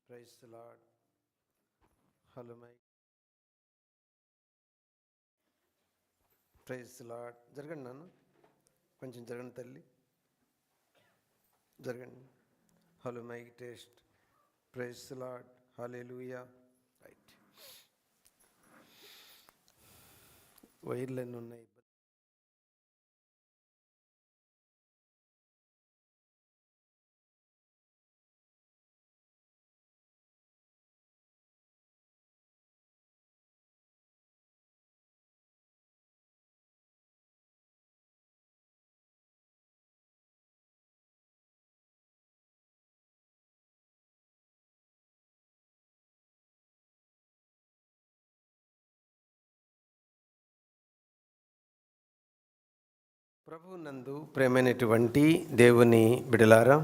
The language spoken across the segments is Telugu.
Praise the Lord. Hello mike. Praise the Lord. జరగండి నాన్న, కొంచెం జరగండి తల్లి, జరగండి. Hello mike test. Praise the Lord. Hallelujah. Right, వైర్లన్నీ ఉన్నాయి. ప్రభువు నందు ప్రేమైనటువంటి దేవుని బిడలారా,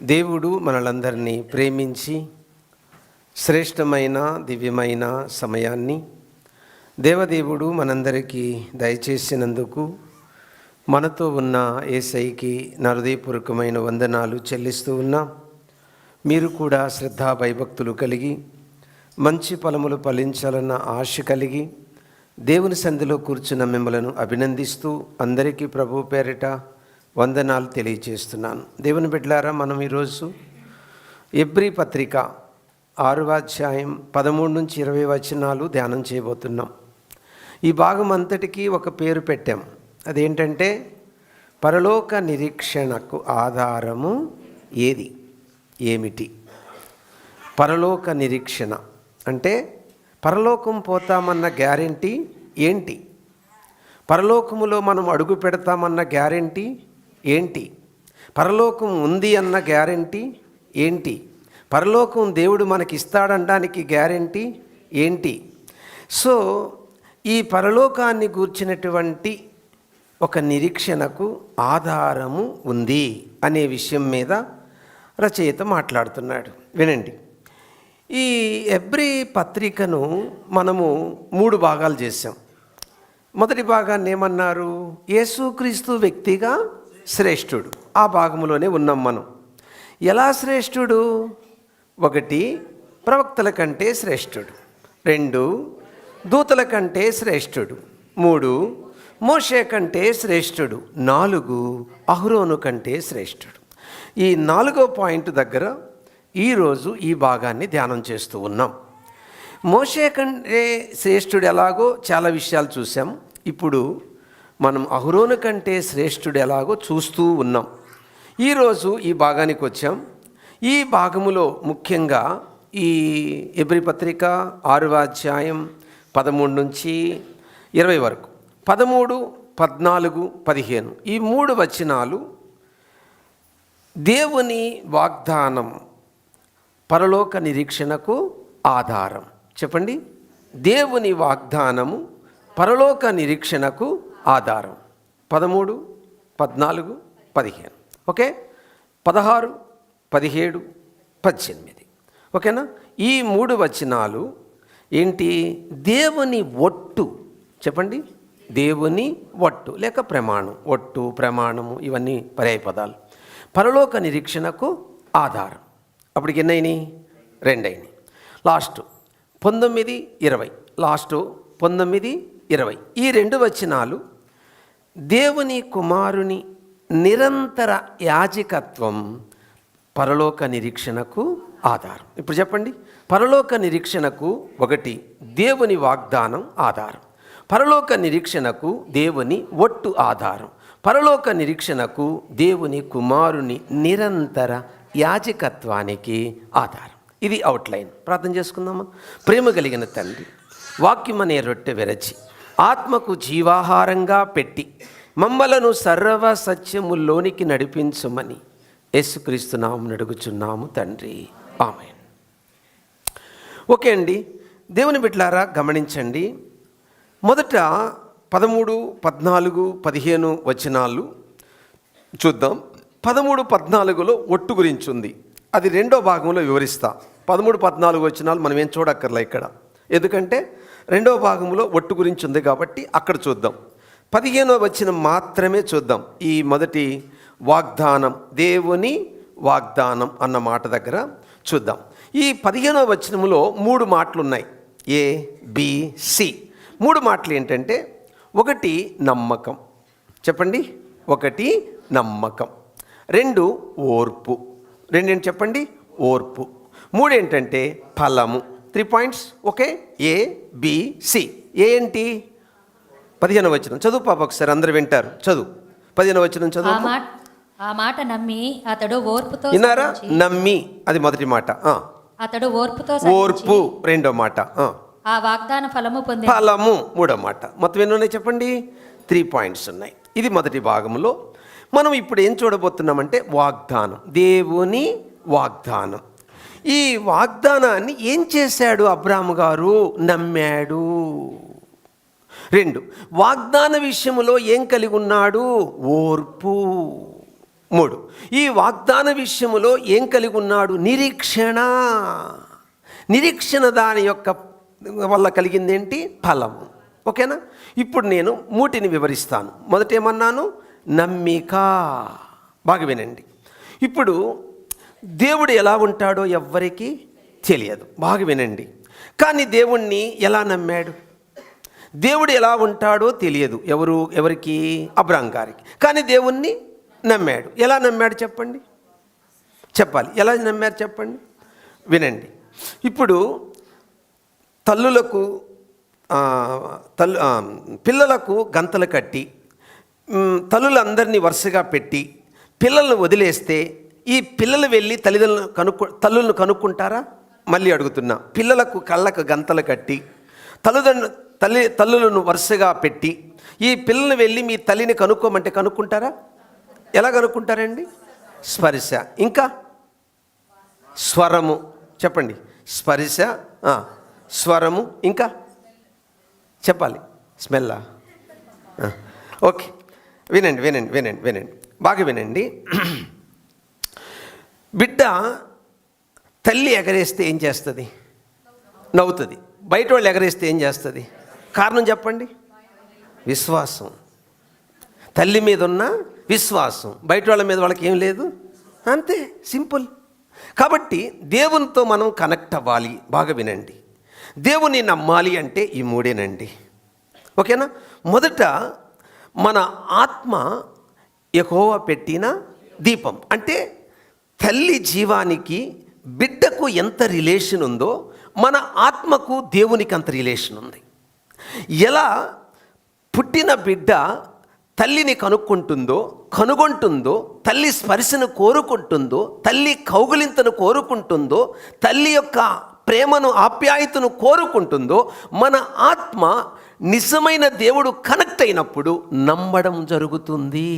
దేవుడు మనలందరినీ ప్రేమించి శ్రేష్టమైన దివ్యమైన సమయాన్ని దేవదేవుడు మనందరికీ దయచేసినందుకు మనతో ఉన్న యేసయ్యకి నా హృదయపూర్వకమైన వందనాలు చెల్లిస్తూ ఉన్నా. మీరు కూడా శ్రద్ధా భయభక్తులు కలిగి మంచి ఫలములు ఫలించాలన్న ఆశ కలిగి దేవుని సంధిలో కూర్చున్న మిమ్మలను అభినందిస్తూ అందరికీ ప్రభు పేరిట వందనాలు తెలియజేస్తున్నాను. దేవుని బిడ్డలారా, మనం ఈరోజు ఎబ్రీ పత్రిక 6వ అధ్యాయం 13 నుంచి 20 వచనాలు ధ్యానం చేయబోతున్నాం. ఈ భాగం అంతటికీ ఒక పేరు పెట్టాం. అదేంటంటే పరలోక నిరీక్షణకు ఆధారము ఏమిటి? పరలోక నిరీక్షణ అంటే పరలోకం పోతామన్న గ్యారెంటీ ఏంటి? పరలోకములో మనం అడుగు పెడతామన్న గ్యారెంటీ ఏంటి? పరలోకం ఉంది అన్న గ్యారెంటీ ఏంటి? పరలోకం దేవుడు మనకి ఇస్తాడనడానికి గ్యారెంటీ ఏంటి? సో ఈ పరలోకాన్ని గూర్చినటువంటి ఒక నిరీక్షణకు ఆధారము ఉంది అనే విషయం మీద రచయిత మాట్లాడుతున్నాడు. వినండి. ఈ ఎబ్రీ పత్రికను మనము 3 భాగాలు చేసాం. మొదటి భాగాన్ని ఏమన్నారు? యేసుక్రీస్తు వ్యక్తిగా శ్రేష్ఠుడు. ఆ భాగంలోనే ఉన్నాం మనం. ఎలా శ్రేష్ఠుడు? 1 ప్రవక్తల కంటే శ్రేష్ఠుడు, 2 దూతల కంటే శ్రేష్ఠుడు, 3 మోషే కంటే శ్రేష్ఠుడు, 4 అహరోను కంటే శ్రేష్ఠుడు. ఈ 4వ పాయింట్ దగ్గర ఈరోజు ఈ భాగాన్ని ధ్యానం చేస్తూ ఉన్నాం. మోషే కంటే శ్రేష్ఠుడు ఎలాగో చాలా విషయాలు చూసాం. ఇప్పుడు మనం అహరోను కంటే శ్రేష్ఠుడు ఎలాగో చూస్తూ ఉన్నాం. ఈరోజు ఈ భాగానికి వచ్చాం. ఈ భాగములో ముఖ్యంగా ఈ ఎబ్రీ పత్రిక 6వ అధ్యాయం 13 నుంచి 20 వరకు 13, 14, 15 ఈ 3 వచనాలు దేవుని వాగ్దానం పరలోక నిరీక్షణకు ఆధారం. చెప్పండి. దేవుని వాగ్దానము పరలోక నిరీక్షణకు ఆధారం. 13, 14, 15. ఓకే. 16, 17, 18. ఓకేనా? ఈ 3 వచనాలు ఏంటి? దేవుని ఒట్టు. చెప్పండి. దేవుని ఒట్టు లేక ప్రమాణం. ఒట్టు, ప్రమాణము ఇవన్నీ పర్యాయ పదాలు. పరలోక నిరీక్షణకు ఆధారం. అప్పటికి ఎన్నైనాయి? 2 అయినాయి. లాస్ట్ 19, 20. లాస్ట్ 19, 20 ఈ 2 వచనాలు దేవుని కుమారుని నిరంతర యాజకత్వం పరలోక నిరీక్షణకు ఆధారం. ఇప్పుడు చెప్పండి. పరలోక నిరీక్షణకు 1 దేవుని వాగ్దానం ఆధారం, పరలోక నిరీక్షణకు దేవుని ఒట్టు ఆధారం, పరలోక నిరీక్షణకు దేవుని కుమారుని నిరంతర యాజకత్వానికి ఆధారం. ఇది అవుట్లైన్. ప్రార్థన చేసుకుందామా? ప్రేమ కలిగిన తండ్రి, వాక్యమనే రొట్టె విరచి ఆత్మకు జీవాహారంగా పెట్టి మమ్మలను సర్వ సత్యముల్లోనికి నడిపించుమని యేసుక్రీస్తు నామమున అడుగుచున్నాము తండ్రి. ఆమేన్. ఓకే అండి. దేవుని బిడ్డలారా, గమనించండి. మొదట 13, 14, 15 వచనాలు చూద్దాం. 13, 14లో ఒట్టు గురించి ఉంది. అది 2వ భాగంలో వివరిస్తా. 13, 14 వచనాలు మనం ఏం చూడక్కర్లే ఇక్కడ, ఎందుకంటే 2వ భాగంలో ఒట్టు గురించి ఉంది కాబట్టి అక్కడ చూద్దాం. 15వ వచనం మాత్రమే చూద్దాం. ఈ మొదటి వాగ్దానం, దేవుని వాగ్దానం అన్న మాట దగ్గర చూద్దాం. ఈ 15వ వచనములో 3 మాటలు ఉన్నాయి. ఏ, బి, సి. 3 మాటలు ఏంటంటే, 1 నమ్మకం, చెప్పండి. 1 నమ్మకం, 2 ఓర్పు, 2 ఏంటి చెప్పండి, ఓర్పు. 3 ఏంటంటే ఫలము. 3 పాయింట్స్. ఓకే, ఏ, బి, సి. ఏంటి? 15వ వచనం చదువు పాప, ఒకసారి అందరు వింటారు. చదువు 15వ వచనం చదువు. ఆ మాట నమ్మి అతడు ఓర్పుతో, విన్నారా? నమ్మి, అది మొదటి మాట. అతడు ఓర్పుతో, ఓర్పు రెండో మాట. ఆ వాగ్దాన ఫలము పొంది, ఫలము మూడో మాట. మొత్తం ఎన్ని ఉన్నాయి చెప్పండి? 3 పాయింట్స్ ఉన్నాయి. ఇది మొదటి భాగంలో. మనం ఇప్పుడు ఏం చూడబోతున్నామంటే వాగ్దానం, దేవుని వాగ్దానం. ఈ వాగ్దానాన్ని ఏం చేశాడు అబ్రాహాము గారు? నమ్మాడు. 2, వాగ్దాన విషయంలో ఏం కలిగి ఉన్నాడు? ఓర్పు. 3, ఈ వాగ్దాన విషయంలో ఏం కలిగి ఉన్నాడు? నిరీక్షణ. నిరీక్షణ దాని యొక్క వల్ల కలిగింది ఏంటి? ఫలము. ఓకేనా? ఇప్పుడు నేను 3ని వివరిస్తాను. మొదట ఏమన్నాను? నమ్మిక. బాగా వినండి. ఇప్పుడు దేవుడు ఎలా ఉంటాడో ఎవ్వరికీ తెలియదు. బాగా వినండి. కానీ దేవుణ్ణి ఎలా నమ్మాడు? దేవుడు ఎలా ఉంటాడో తెలియదు ఎవరికి? అబ్రాహాము గారికి. కానీ దేవుణ్ణి నమ్మాడు. ఎలా నమ్మాడు చెప్పండి? చెప్పాలి. ఎలా నమ్మారు చెప్పండి? వినండి. ఇప్పుడు పిల్లలకు గంతలు కట్టి, తల్లులందరినీ వరుసగా పెట్టి పిల్లలను వదిలేస్తే ఈ పిల్లలు వెళ్ళి తల్లులను కనుక్కుంటారా? మళ్ళీ అడుగుతున్నా. పిల్లలకు కళ్ళకు గంతలు కట్టి తల్లులను వరుసగా పెట్టి ఈ పిల్లల్ని వెళ్ళి మీ తల్లిని కనుక్కోమంటే కనుక్కుంటారా? ఎలా కనుక్కుంటారండి? స్పర్శ, ఇంకా స్వరము. చెప్పండి. స్పర్శ, స్వరము, ఇంకా చెప్పాలి. స్మెల్లా? ఓకే, వినండి వినండి వినండి వినండి, బాగా వినండి. బిడ్డ తల్లి ఎగరేస్తే ఏం చేస్తుంది? నవ్వుతుంది. బయట వాళ్ళు ఎగరేస్తే ఏం చేస్తుంది? కారణం చెప్పండి. విశ్వాసం. తల్లి మీద ఉన్న విశ్వాసం. బయట వాళ్ళ మీద వాళ్ళకి ఏం లేదు. అంతే, సింపుల్. కాబట్టి దేవునితో మనం కనెక్ట్ అవ్వాలి. బాగా వినండి. దేవుని నమ్మాలి అంటే ఈ 3ేనండి. ఓకేనా? మొదట మన ఆత్మ యెహోవా పెట్టిన దీపం. అంటే తల్లి జీవానికి బిడ్డకు ఎంత రిలేషన్ ఉందో మన ఆత్మకు దేవునికి అంత రిలేషన్ ఉంది. ఎలా పుట్టిన బిడ్డ తల్లిని కనుగొంటుందో, తల్లి స్పర్శను కోరుకుంటుందో, తల్లి కౌగిలింతను కోరుకుంటుందో, తల్లి యొక్క ప్రేమను ఆప్యాయతను కోరుకుంటుందో, మన ఆత్మ నిజమైన దేవుడు కనెక్ట్ అయినప్పుడు నమ్మడం జరుగుతుంది,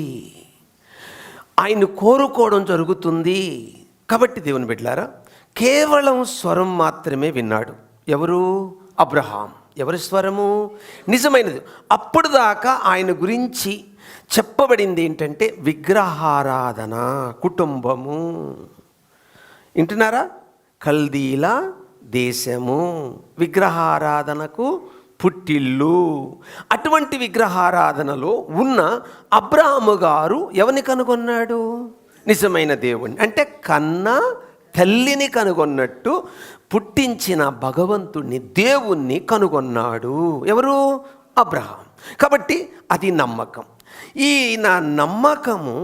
ఆయన కోరుకోవడం జరుగుతుంది. కాబట్టి దేవుని బిడ్డలారా, కేవలం స్వరం మాత్రమే విన్నాడు. ఎవరు? అబ్రహాం. ఎవరి స్వరము? నిజమైనది. అప్పుడు దాకా ఆయన గురించి చెప్పబడింది ఏంటంటే విగ్రహారాధన, కుటుంబము. వింటున్నారా? కల్దీల దేశము, విగ్రహారాధనకు పుట్టిల్లు. అటువంటి విగ్రహారాధనలో ఉన్న అబ్రాహాము గారు ఎవరిని కనుగొన్నాడు? నిజమైన దేవుణ్ణి. అంటే కన్నా తల్లిని కనుగొన్నట్టు పుట్టించిన భగవంతుణ్ణి, దేవుణ్ణి కనుగొన్నాడు. ఎవరు? అబ్రహాం. కాబట్టి అది నమ్మకం. ఈ నా నమ్మకము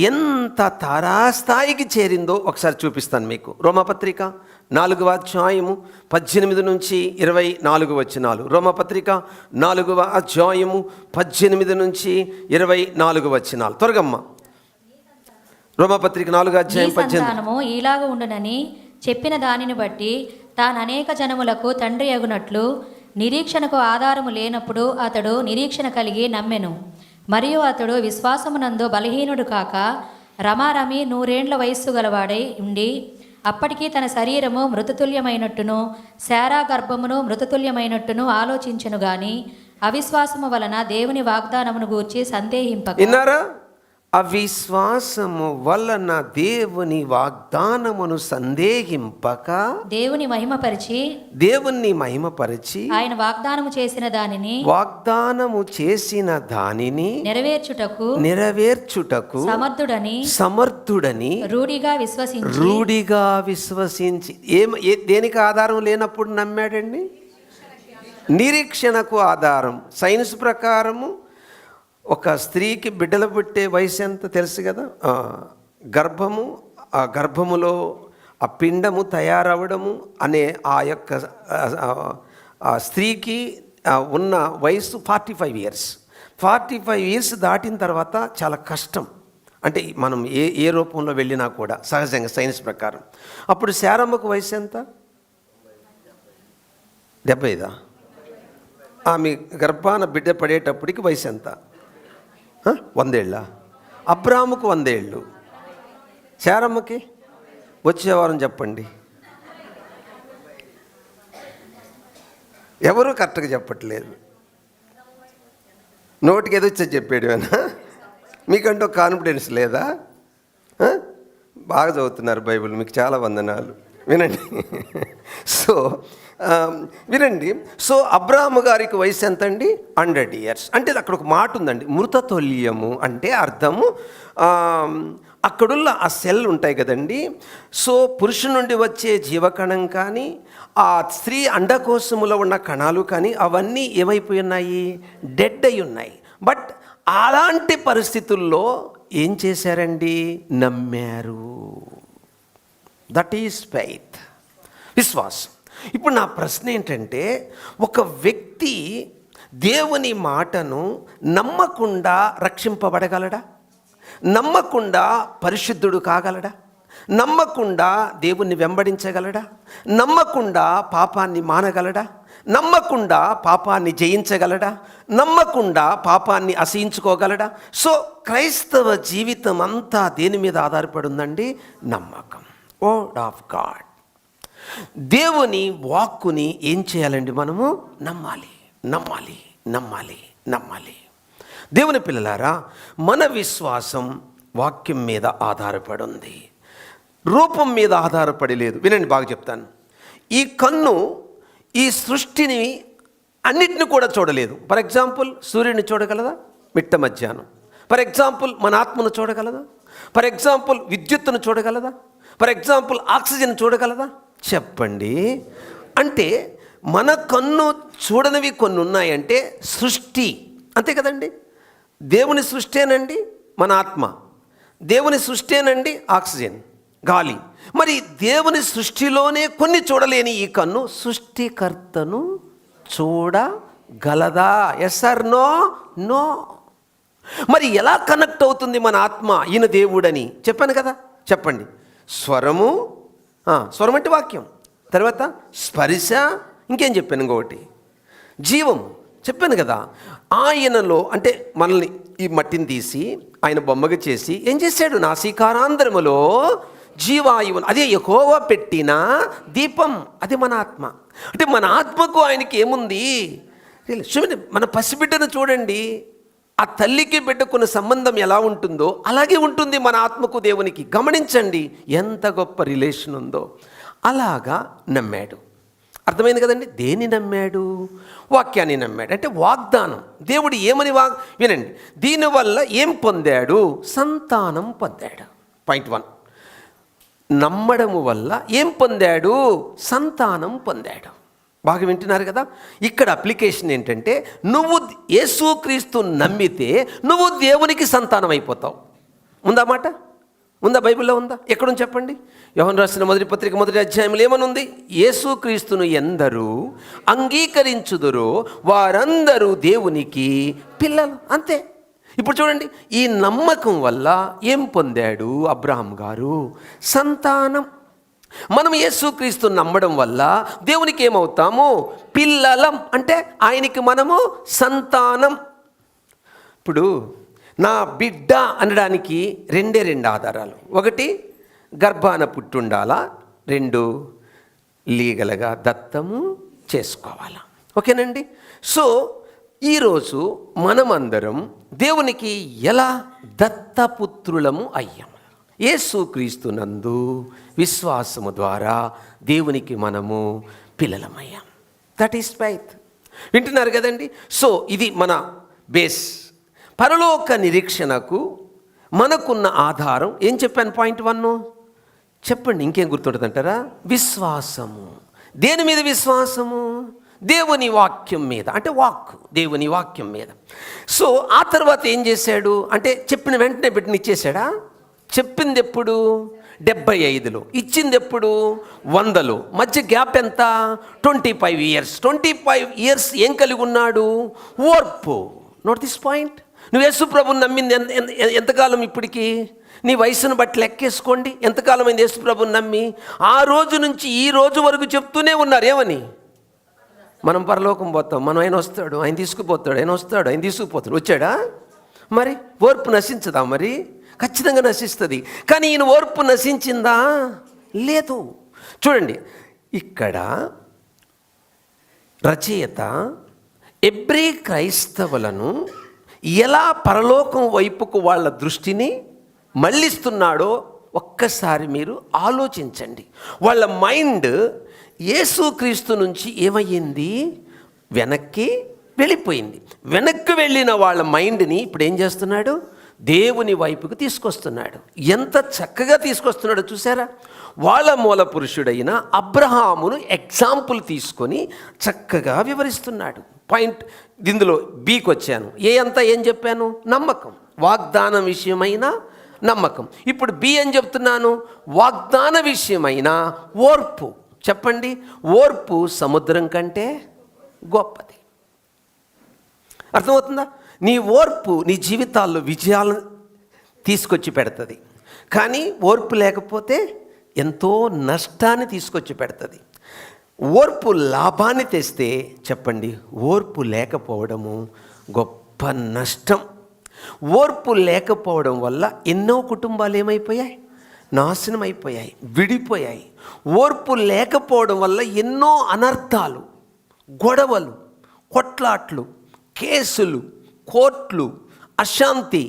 ఎంత తారాస్థాయికి చేరిందో ఒకసారి చూపిస్తాను మీకు. రోమాపత్రిక 4వ అధ్యాయము 18 నుంచి 24 వచనాలు. రోమాపత్రిక 4వ అధ్యాయము 18 నుంచి 24 వచనాలు. త్వరగమ్మ. రోమాపత్రిక 4వ అధ్యాయం 18. ఇలాగ ఉండునని చెప్పిన దానిని బట్టి తాను అనేక జనములకు తండ్రి అగునట్లు నిరీక్షణకు ఆధారము లేనప్పుడు అతడు నిరీక్షణ కలిగి నమ్మెను. మరియు అతడు విశ్వాసమునందు బలహీనుడు కాక రమారమి 100 ఏండ్ల వయస్సు గలవాడై ఉండి అప్పటికీ తన శరీరము మృతతుల్యమైనట్టును శారా గర్భమును మృతతుల్యమైనట్టును ఆలోచించెను గాని అవిశ్వాసము వలన దేవుని వాగ్దానమును గూర్చి సందేహింపక. విన్నారా? అవిశ్వాసము వలన దేవుని వాగ్దానమును సందేహింపక దేవుని మహిమపరిచి దేవుణ్ణి మహిమపరిచి ఆయన వాగ్దానము చేసిన దానిని నెరవేర్చుటకు సమర్థుడని రూఢిగా విశ్వసించి దేనికి ఆధారం లేనప్పుడు నమ్మాడండి? నిరీక్షణకు ఆధారం. సైన్స్ ప్రకారము ఒక స్త్రీకి బిడ్డలు పుట్టే వయసు ఎంత తెలుసు కదా? ఆ గర్భములో ఆ పిండము తయారవడము అనే ఆ యొక్క ఆ స్త్రీకి ఉన్న వయసు 45 ఇయర్స్. 45 ఇయర్స్ దాటిన తర్వాత చాలా కష్టం. అంటే మనం ఏ రూపంలో వెళ్ళినా కూడా సహజంగా సైన్స్ ప్రకారం. అప్పుడు శారమ్మకు వయసు ఎంత? 75. ఆమె గర్భాన బిడ్డ పడేటప్పటికి వయసు ఎంత? 100 ఏళ్ళ. అబ్రాముకు 100 ఏళ్ళు. శారమ్మకి వచ్చేవారం చెప్పండి. ఎవరు కరెక్ట్గా చెప్పట్లేదు. నోటికి ఏదో వచ్చేది చెప్పాడు అన్నా. మీకంటూ కాన్ఫిడెన్స్ లేదా? బాగా చదువుతున్నారు బైబిల్, మీకు చాలా వందనాలు. వినండి. వినండి. సో అబ్రాహాము గారికి వయసు ఎంత అండి? 100 ఇయర్స్. అంటే అక్కడ ఒక మాట ఉందండి, మృతతుల్యము అంటే అర్థము అక్కడున్న ఆ సెల్ ఉంటాయి కదండి. సో పురుషు నుండి వచ్చే జీవకణం కానీ ఆ స్త్రీ అండకోశములో ఉన్న కణాలు కానీ అవన్నీ ఏమైపోయి ఉన్నాయి? డెడ్ అయి ఉన్నాయి. బట్ అలాంటి పరిస్థితుల్లో ఏం చేశారండి? నమ్మారు. దట్ ఈస్ ఫెయిత్, విశ్వాసం. ఇప్పుడు నా ప్రశ్న ఏంటంటే, ఒక వ్యక్తి దేవుని మాటను నమ్మకుండా రక్షింపబడగలడా? నమ్మకుండా పరిశుద్ధుడు కాగలడా? నమ్మకుండా దేవుణ్ణి వెంబడించగలడా? నమ్మకుండా పాపాన్ని మానగలడా? నమ్మకుండా పాపాన్ని జయించగలడా? నమ్మకుండా పాపాన్ని అసహించుకోగలడా? సో క్రైస్తవ జీవితం అంతా దేని మీద ఆధారపడి ఉందండి? నమ్మకం. Word of God. దేవుని వాక్కుని ఏం చేయాలండి? మనము నమ్మాలి, నమ్మాలి, నమ్మాలి, నమ్మాలి. దేవుని పిల్లలారా, మన విశ్వాసం వాక్యం మీద ఆధారపడి ఉంది, రూపం మీద ఆధారపడి లేదు. వినండి, బాగా చెప్తాను. ఈ కన్ను ఈ సృష్టిని అన్నిటిని కూడా చూడలేదు. ఫర్ ఎగ్జాంపుల్ సూర్యుని చూడగలదా? మిట్ట మధ్యాహ్నం. ఫర్ ఎగ్జాంపుల్ మన ఆత్మను చూడగలదా? ఫర్ ఎగ్జాంపుల్ విద్యుత్తును చూడగలదా? ఫర్ ఎగ్జాంపుల్ ఆక్సిజన్ చూడగలదా? చెప్పండి. అంటే మన కన్ను చూడనివి కొన్ని ఉన్నాయంటే సృష్టి, అంతే కదండి. దేవుని సృష్టేనండి మన ఆత్మ, దేవుని సృష్టేనండి ఆక్సిజన్, గాలి. మరి దేవుని సృష్టిలోనే కొన్ని చూడలేని ఈ కన్ను సృష్టికర్తను చూడగలదా? Yes or no? నో. మరి ఎలా కనెక్ట్ అవుతుంది మన ఆత్మ ఈయన దేవుడని? చెప్పాను కదా, చెప్పండి. స్వరము, స్వరం అంటే వాక్యం, తర్వాత స్పర్శ, ఇంకేం చెప్పాను? ఇంకొకటి జీవం చెప్పాను కదా. ఆయనలో అంటే మనల్ని ఈ మట్టిని తీసి ఆయన బొమ్మగా చేసి ఏం చేశాడు? నాసికారాంధ్రములో జీవాయువు, అదే యెహోవా పెట్టిన దీపం, అది మన ఆత్మ. అంటే మన ఆత్మకు ఆయనకి ఏముంది? చూడండి, మన పసిబిడ్డను చూడండి, ఆ తల్లికి బిడ్డకున్న సంబంధం ఎలా ఉంటుందో అలాగే ఉంటుంది మన ఆత్మకు దేవునికి. గమనించండి ఎంత గొప్ప రిలేషన్ ఉందో. అలాగా నమ్మాడు. అర్థమైంది కదండి. దేన్ని నమ్మాడు? వాక్యాన్ని నమ్మాడు. అంటే వాగ్దానం. దేవుడు ఏమని వినండి, దీనివల్ల ఏం పొందాడు? సంతానం పొందాడు. పాయింట్ 1. నమ్మడము వల్ల ఏం పొందాడు? సంతానం పొందాడు. బాగా వింటున్నారు కదా. ఇక్కడ అప్లికేషన్ ఏంటంటే, నువ్వు యేసుక్రీస్తు నమ్మితే నువ్వు దేవునికి సంతానం అయిపోతావు. ఉందా మాట? ఉందా? బైబిల్లో ఉందా? ఎక్కడుంది చెప్పండి. యోహాను రాసిన మొదటి పత్రిక 1వ అధ్యాయంలో ఏమనుంది? యేసుక్రీస్తును ఎందరూ అంగీకరించుదురో వారందరూ దేవునికి పిల్లలు. అంతే. ఇప్పుడు చూడండి, ఈ నమ్మకం వల్ల ఏం పొందాడు అబ్రహాం గారు? సంతానం. మనం యేసుక్రీస్తు నమ్మడం వల్ల దేవునికి ఏమవుతాము? పిల్లలం. అంటే ఆయనకి మనము సంతానం. ఇప్పుడు నా బిడ్డ అనడానికి రెండే ఆధారాలు. ఒకటి, గర్భాన పుట్టుండాలా. 2, లీగల్గా దత్తము చేసుకోవాలా. ఓకేనండి. సో ఈరోజు మనమందరం దేవునికి ఎలా దత్తపుత్రులము అయ్యాం. యేసుక్రీస్తునందు విశ్వాసము ద్వారా దేవునికి మనము పిల్లలమయ్యాం. That is faith. వింటున్నారు కదండి. సో ఇది మన బేస్. పరలోక నిరీక్షణకు మనకున్న ఆధారం ఏం చెప్పాను? పాయింట్ 1 చెప్పండి. ఇంకేం గుర్తుంటుందంటారా? విశ్వాసము. దేని మీద విశ్వాసము? దేవుని వాక్యం మీద. అంటే వాక్, దేవుని వాక్యం మీద. సో ఆ తర్వాత ఏం చేశాడు అంటే చెప్పిన వెంటనే బిడ్డని ఇచ్చేశాడా? చెప్పింది ఎప్పుడు? 75లో. ఇచ్చింది ఎప్పుడు? 100లో. మధ్య గ్యాప్ ఎంత? 25 years. 25 years ఏం కలిగి ఉన్నాడు? ఓర్పు. Note this point. నువ్వు యేసు ప్రభుని నమ్మింది ఎంతకాలం? ఇప్పటికీ నీ వయసును బట్టి లెక్కేసుకోండి. ఎంతకాలం అయింది యేసు ప్రభుని నమ్మి? ఆ రోజు నుంచి ఈ రోజు వరకు చెప్తూనే ఉన్నారు. ఏమని? మనం పరలోకం పోతాం, మనం ఆయన వస్తాడు, ఆయన తీసుకుపోతాడు, ఆయన వస్తాడు, ఆయన తీసుకుపోతాడు. వచ్చాడా? మరి ఓర్పు నశించదా? మరి ఖచ్చితంగా నశిస్తుంది. కానీ ఈయన ఓర్పు నశించిందా? లేదు. చూడండి, ఇక్కడ రచయిత ఎబ్రీ క్రైస్తవులను ఎలా పరలోకం వైపుకు వాళ్ళ దృష్టిని మళ్ళిస్తున్నాడో ఒక్కసారి మీరు ఆలోచించండి. వాళ్ళ మైండ్ యేసుక్రీస్తు నుంచి ఏమయ్యింది? వెనక్కి వెళ్ళిపోయింది. వెనక్కి వెళ్ళిన వాళ్ళ మైండ్ని ఇప్పుడు ఏం చేస్తున్నాడు? దేవుని వైపుకు తీసుకొస్తున్నాడు. ఎంత చక్కగా తీసుకొస్తున్నాడో చూసారా? వాళ్ళ మూల పురుషుడైన అబ్రహామును ఎగ్జాంపుల్ తీసుకొని చక్కగా వివరిస్తున్నాడు. పాయింట్ ఇందులో బీకి వచ్చాను. అంతా ఏం చెప్పాను? నమ్మకం, వాగ్దానం విషయమైన నమ్మకం. ఇప్పుడు బి అని చెప్తున్నాను, వాగ్దాన విషయమైన ఓర్పు. చెప్పండి, ఓర్పు సముద్రం కంటే గొప్పది. అర్థమవుతుందా? నీ ఓర్పు నీ జీవితాల్లో విజయాలను తీసుకొచ్చి పెడుతుంది. కానీ ఓర్పు లేకపోతే ఎంతో నష్టాన్ని తీసుకొచ్చి పెడుతుంది. ఓర్పు లాభాన్ని తెస్తే చెప్పండి, ఓర్పు లేకపోవడము గొప్ప నష్టం. ఓర్పు లేకపోవడం వల్ల ఎన్నో కుటుంబాలు ఏమైపోయాయి? నాశనం అయిపోయాయి, విడిపోయాయి. ఓర్పు లేకపోవడం వల్ల ఎన్నో అనర్థాలు, గొడవలు, కొట్లాట్లు, కేసులు, కోర్టులు, అశాంతి.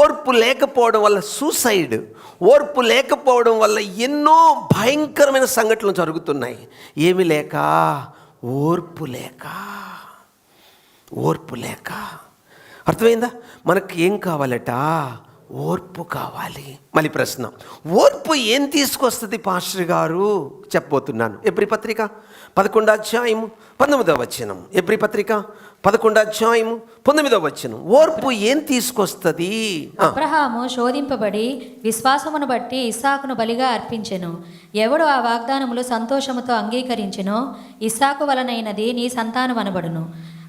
ఓర్పు లేకపోవడం వల్ల సూసైడ్. ఓర్పు లేకపోవడం వల్ల ఎన్నో భయంకరమైన సంఘటనలు జరుగుతున్నాయి. ఏమి లేక? ఓర్పు లేక. ఓర్పు లేక. అర్థమైందా? మనకు ఏం కావాలట? ఓర్పు కావాలి. మళ్ళీ ప్రశ్న, ఓర్పు ఏం తీసుకొస్తుంది పాస్టర్ గారు? చెప్పబోతున్నాను. ఎబ్రీ పత్రిక 11వ అధ్యాయము 19వ వచనం. ఎబ్రీ పత్రిక 11వ అధ్యాయము 19వ వచనం. ఓర్పు ఏం తీసుకొస్తుంది? అబ్రహాము శోధింపబడి విశ్వాసమును బట్టి ఇస్సాకును బలిగా అర్పించెను. ఎవడు ఆ వాగ్దానములు సంతోషముతో అంగీకరించెనో ఇస్సాకు వలనైనది నీ సంతానం అనబడును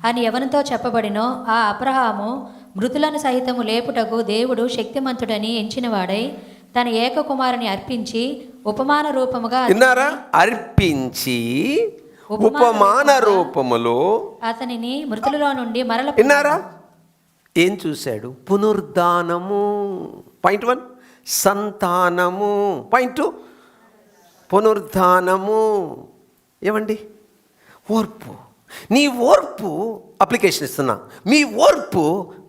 అని ఎవరితో చెప్పబడినో ఆ అబ్రహాము మృతులను సహితము లేపుటకు దేవుడు శక్తిమంతుడని ఎంచినవాడై తన ఏకకుమారుని అర్పించి ఉపమాన రూపముగా విన్నారా? అర్పించి ఉపమాన రూపములో అతనిని మృతులలో నుండి మరల. విన్నారా? ఏం చూశాడు? పునరుద్ధానము. పాయింట్ 1 సంతానము. పాయింట్ 2 పునరుద్ధానము. ఏమండి? ఓర్పు. నీ ఓర్పు అప్లికేషన్ ఇస్తున్నా. మీ ఓర్పు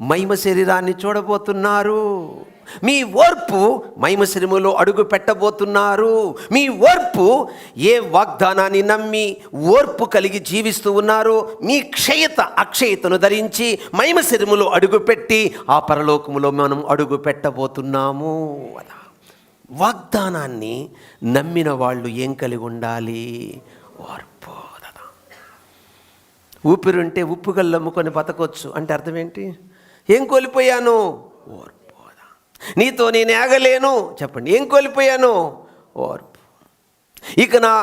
మహిమ శరీరాన్ని చూడబోతున్నారు. మీ ఓర్పు మహిమ శరీరములో అడుగు పెట్టబోతున్నారు. మీ ఓర్పు ఏ వాగ్దానాన్ని నమ్మి ఓర్పు కలిగి జీవిస్తూ ఉన్నారో మీ అక్షయతను ధరించి మహిమ శరీరములో అడుగుపెట్టి ఆ పరలోకములో మనం అడుగు పెట్టబోతున్నాము. వాగ్దానాన్ని నమ్మిన వాళ్ళు ఏం కలిగి ఉండాలి? ఓర్పు. ఊపిరుంటే ఉప్పు గల్లు అమ్ముకొని బతకొచ్చు అంటే అర్థం ఏంటి? ఏం కోల్పోయాను? ఓర్పు. నీతో నేను ఆగలేను. చెప్పండి, ఏం కోల్పోయాను? ఓర్పు. ఇక నా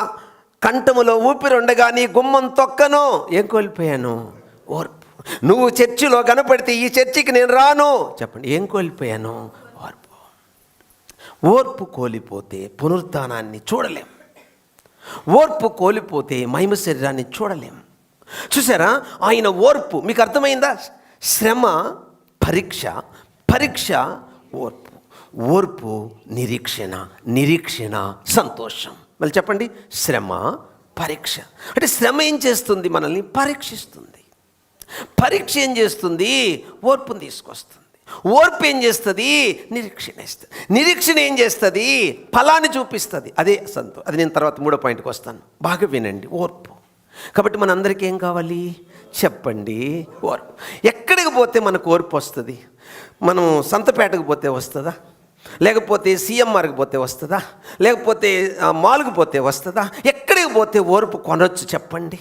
కంఠములో ఊపిరి ఉండగా నీ గుమ్మం తొక్కను. ఏం కోల్పోయాను? ఓర్పు. నువ్వు చర్చిలో కనపడితే ఈ చర్చికి నేను రాను. చెప్పండి, ఏం కోల్పోయాను? ఓర్పు. ఓర్పు కోల్పోతే పునరుద్ధానాన్ని చూడలేం. ఓర్పు కోల్పోతే మహిమ శరీరాన్ని చూడలేం. చూసారా? ఆయన ఓర్పు మీకు అర్థమైందా? శ్రమ పరీక్ష, పరీక్ష ఓర్పు, ఓర్పు నిరీక్షణ, నిరీక్షణ సంతోషం. మళ్ళీ చెప్పండి, శ్రమ పరీక్ష. అంటే శ్రమ ఏం చేస్తుంది? మనల్ని పరీక్షిస్తుంది. పరీక్ష ఏం చేస్తుంది? ఓర్పుని తీసుకొస్తుంది. ఓర్పు ఏం చేస్తుంది? నిరీక్షణ ఇస్తుంది. నిరీక్షణ ఏం చేస్తుంది? ఫలాన్ని చూపిస్తుంది. అదే అది నేను తర్వాత 3వ పాయింట్కి వస్తాను. బాగా వినండి. ఓర్పు. కాబట్టి మనందరికీ ఏం కావాలి చెప్పండి? ఓర్పు. ఎక్కడికి పోతే మనకు ఓర్పు వస్తుంది? మనం సంతపేటకు పోతే వస్తుందా? లేకపోతే సీఎంఆర్కి పోతే వస్తుందా? లేకపోతే మాల్కి పోతే వస్తుందా? ఎక్కడికి పోతే ఓర్పు కొనొచ్చు చెప్పండి?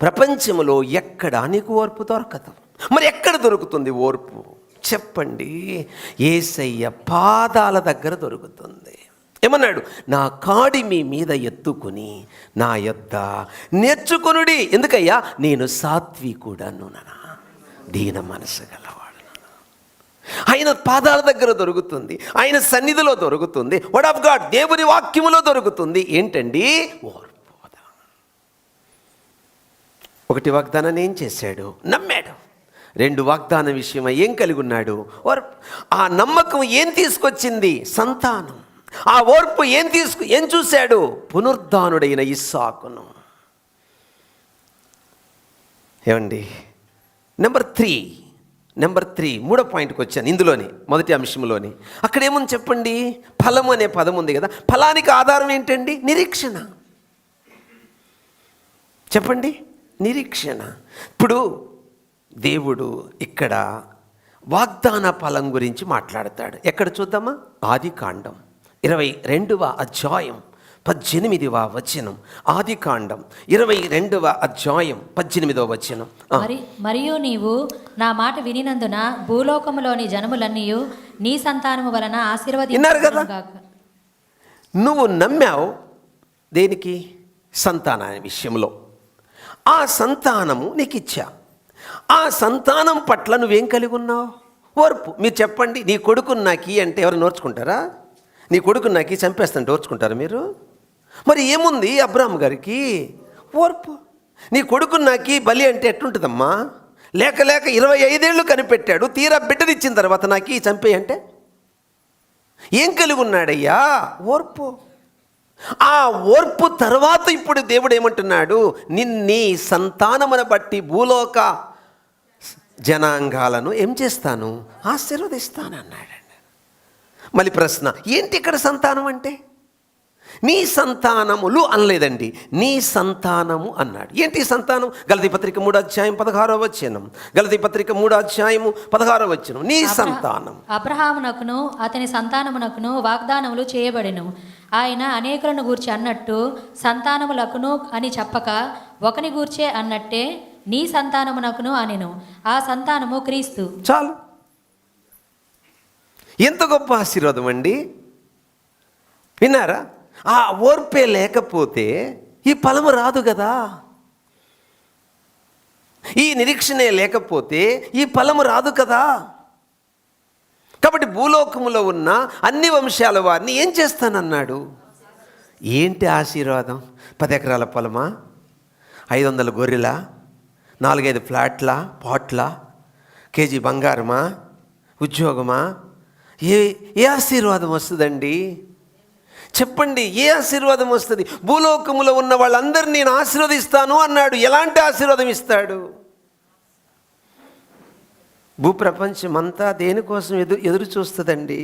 ప్రపంచంలో ఎక్కడ నీకు ఓర్పు దొరకదు. మరి ఎక్కడ దొరుకుతుంది ఓర్పు చెప్పండి? యేసయ్య పాదాల దగ్గర దొరుకుతుంది. ఏమన్నాడు? నా కాడి మీ మీద ఎత్తుకుని నా యొద్ద నేర్చుకొనుడి. ఎందుకయ్యా? నేను సాత్వికుడను, దీన మనసు గలవాడు. ఆయన పాదాల దగ్గర దొరుకుతుంది, ఆయన సన్నిధిలో దొరుకుతుంది. వర్డ్ ఆఫ్ గాడ్, దేవుని వాక్యములో దొరుకుతుంది. ఏంటండి? ఓర్పు. 1 వాగ్దానాన్ని ఏం చేశాడు? నమ్మాడు. 2 వాగ్దానం విషయమై ఏం కలిగి ఉన్నాడు? ఓర్పు. ఆ నమ్మకం ఏం తీసుకొచ్చింది? సంతానం. ఆ ఓర్పు ఏం చూశాడు? పునరుద్ధానుడైన ఇస్సాకును. ఏమండి? నెంబర్ 3 3వ పాయింట్కి వచ్చాను. ఇందులోని మొదటి అంశంలోని అక్కడ ఏముంది చెప్పండి? ఫలం అనే పదం ఉంది కదా. ఫలానికి ఆధారం ఏంటండి? నిరీక్షణ. చెప్పండి, నిరీక్షణ. ఇప్పుడు దేవుడు ఇక్కడ వాగ్దాన ఫలం గురించి మాట్లాడతాడు. ఎక్కడ చూద్దామా? ఆదికాండం 22వ అధ్యాయం 18వ వచనం. ఆదికాండం 22వ అధ్యాయం 18వ వచనం. మరియు నీవు నా మాట వినినందున భూలోకములోని జనములన్నీయు నీ సంతానము వలన విన్నారు కదా? నువ్వు నమ్మావు దేనికి? సంతాన విషయంలో. ఆ సంతానము నీకు ఇచ్చా. ఆ సంతానం పట్ల నువ్వేం కలిగి ఉన్నావు? ఓర్పు. మీరు చెప్పండి, నీ కొడుకుని నాకి అంటే ఎవరు నోర్చుకుంటారా? నీ కొడుకుని నాకి చంపేస్తుంటే ఓర్చుకుంటారా మీరు? మరి ఏముంది అబ్రాహాము గారికి? ఓర్పు. నీ కొడుకుని నాకి బలి అంటే ఎట్లుంటుందమ్మా? లేక 25 ఏళ్ళు కనిపెట్టాడు. తీరా బిడ్డనిచ్చిన తర్వాత నాకి చంపే అంటే ఏం కలిగి ఉన్నాడయ్యా? ఓర్పు. ఆ ఓర్పు తర్వాత ఇప్పుడు దేవుడు ఏమంటున్నాడు? నీ సంతానమును బట్టి భూలోక జనాంగాలను ఏం చేస్తాను? ఆశీర్వదిస్తానన్నాడండి. మళ్ళీ ప్రశ్న, ఏంటి ఇక్కడ సంతానం అంటే? నీ సంతానములు అనలేదండి, నీ సంతానము అన్నాడు. ఏంటి సంతానం? గలతీ పత్రిక 3వ అధ్యాయం 16వ వచనం. గలతీ పత్రిక 3వ అధ్యాయము 16వ వచనం. నీ సంతానం. అబ్రహామునకును అతని సంతానమునకును వాగ్దానములు చేయబడెను. ఆయన అనేకులను గూర్చి అన్నట్టు సంతానములకును అని చెప్పక ఒకని గూర్చే అన్నట్టే నీ సంతానమునకును అనెను. ఆ సంతానము క్రీస్తు. చాలు. ఎంత గొప్ప ఆశీర్వాదం అండి. విన్నారా? ఆ ఓర్పే లేకపోతే ఈ ఫలము రాదు కదా. ఈ నిరీక్షణే లేకపోతే ఈ ఫలము రాదు కదా. కాబట్టి భూలోకములో ఉన్న అన్ని వంశాల వారిని ఏం చేస్తానన్నాడు? ఏంటి ఆశీర్వాదం? 10 ఎకరాల పొలమా? 500 గొర్రెలా? 4-5 ఫ్లాట్లా? పాట్లా? కేజీ బంగారమా? ఉద్యోగమా? ఏ ఆశీర్వాదం వస్తుందండి చెప్పండి? ఏ ఆశీర్వాదం వస్తుంది? భూలోకములో ఉన్న వాళ్ళందరినీ నేను ఆశీర్వదిస్తాను అన్నాడు. ఎలాంటి ఆశీర్వాదం ఇస్తాడు? భూప్రపంచం అంతా దేనికోసం ఎదురు చూస్తుందండి?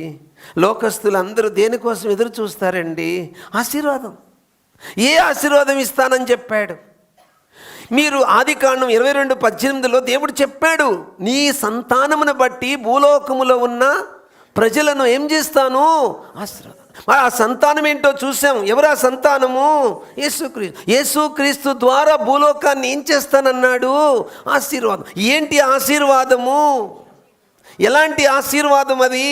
లోకస్తులందరూ దేనికోసం ఎదురు చూస్తారండి? ఆశీర్వాదం. ఏ ఆశీర్వాదం ఇస్తానని చెప్పాడు? మీరు ఆదికాండం 22:18లో దేవుడు చెప్పాడు, నీ సంతానమును బట్టి భూలోకములో ఉన్న ప్రజలను ఏం చేస్తాను? ఆశీర్వాదం. ఆ సంతానం ఏంటో చూసాం. ఎవరు ఆ సంతానము? యేసుక్రీస్తు. యేసుక్రీస్తు ద్వారా భూలోకాన్ని ఏం చేస్తానన్నాడు? ఆశీర్వాదం. ఏంటి ఆశీర్వాదము? ఎలాంటి ఆశీర్వాదం అది?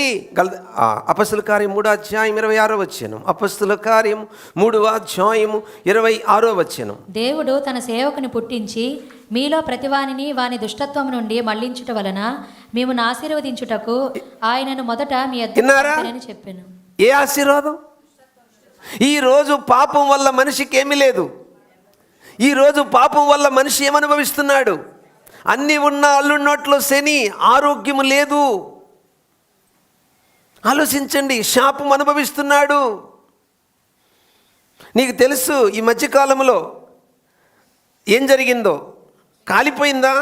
అపొస్తలుల కార్యం 3వ అధ్యాయం 26వ వచనం. అపొస్తలుల కార్యం 3వ అధ్యాయం 26వ వచనం. దేవుడు తన సేవకుని పుట్టించి మీలో ప్రతివానిని వాని దుష్టత్వం నుండి మళ్లించుట వలన మేము ఆశీర్వదించుటకు ఆయనను మొదట మీ అద్దెని చెప్పాను. ఏ ఆశీర్వాదం? ఈరోజు పాపం వల్ల మనిషికి ఏమీ లేదు. ఈరోజు పాపం వల్ల మనిషి ఏమనుభవిస్తున్నాడు? అన్నీ ఉన్న అల్లున్నట్లో శని, ఆరోగ్యము లేదు. ఆలోచించండి. శాపం అనుభవిస్తున్నాడు. నీకు తెలుసు ఈ మధ్యకాలంలో ఏం జరిగిందో? కాలిపోయిందా?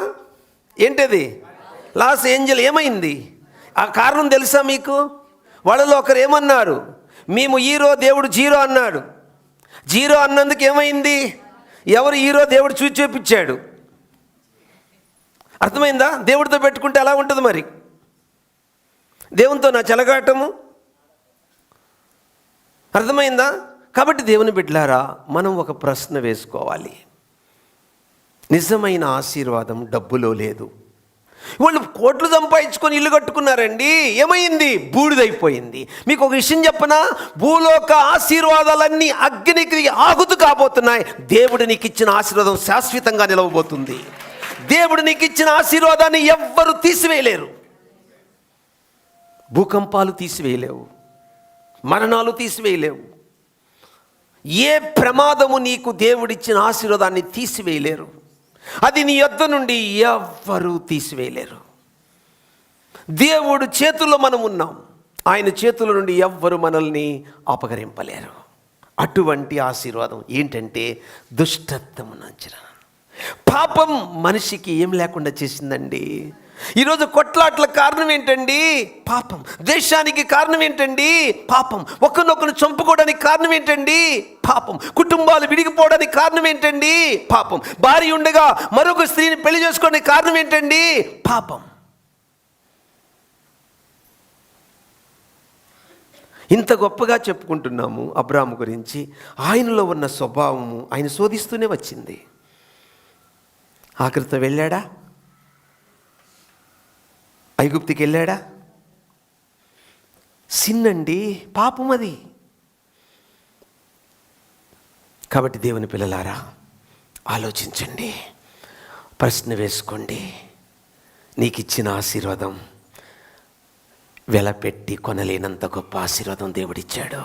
ఏంటది? లాస్ ఏంజల్ ఏమైంది? ఆ కారణం తెలుసా మీకు? వాళ్ళలో ఒకరు ఏమన్నారు? మేము హీరో, దేవుడు జీరో అన్నాడు. జీరో అన్నందుకు ఏమైంది? ఎవరు హీరో దేవుడు చూసి చూపించాడు. అర్థమైందా? దేవుడితో పెట్టుకుంటే ఎలా ఉంటుంది మరి? దేవునితో నా చెలగాటము. అర్థమైందా? కాబట్టి దేవుని బిడ్డలారా, మనం ఒక ప్రశ్న వేసుకోవాలి. నిజమైన ఆశీర్వాదం డబ్బులో లేదు. వాళ్ళు కోట్లు సంపాదించుకొని ఇల్లు కట్టుకున్నారండి, ఏమైంది? బూడిదైపోయింది. మీకు ఒక విషయం చెప్పనా? భూలోక ఆశీర్వాదాలన్నీ అగ్నికి ఆహుతి కాబోతున్నాయి. దేవుడు నీకు ఇచ్చిన ఆశీర్వాదం శాశ్వతంగా నిలవబోతుంది. దేవుడు నీకు ఇచ్చిన ఆశీర్వాదాన్ని ఎవ్వరు తీసివేయలేరు. భూకంపాలు తీసివేయలేవు, మరణాలు తీసివేయలేవు. ఏ ప్రమాదము నీకు దేవుడిచ్చిన ఆశీర్వాదాన్ని తీసివేయలేరు. అది నీ యొద్ద నుండి ఎవ్వరూ తీసివేయలేరు. దేవుడు చేతుల్లో మనం ఉన్నాం. ఆయన చేతుల నుండి ఎవ్వరు మనల్ని అపహరింపలేరు. అటువంటి ఆశీర్వాదం ఏంటంటే దుష్టత్వము నంచిన. పాపం మనిషికి ఏం లేకుండా చేసిందండి. ఈరోజు కొట్లాట్ల కారణం ఏంటండి? పాపం. దేశానికి కారణం ఏంటండి? పాపం. ఒకరినొకరు చంపుకోవడానికి కారణం ఏంటండి? పాపం. కుటుంబాలు విడిగిపోవడానికి కారణం ఏంటండి? పాపం. భార్య ఉండగా మరొక స్త్రీని పెళ్లి చేసుకోవడానికి కారణం ఏంటండి? పాపం. ఇంత గొప్పగా చెప్పుకుంటున్నాము అబ్రాహాము గురించి. ఆయనలో ఉన్న స్వభావము ఆయన శోధిస్తూనే వచ్చింది. ఆఖరితో వెళ్ళాడా? ఐగుప్తికి వెళ్ళాడా? సిన్నండి, పాపం అది. కాబట్టి దేవుని పిల్లలారా, ఆలోచించండి, ప్రశ్న వేసుకోండి. నీకు ఇచ్చిన ఆశీర్వాదం వెలపెట్టి కొనలేనంత గొప్ప ఆశీర్వాదం దేవుడిచ్చాడు.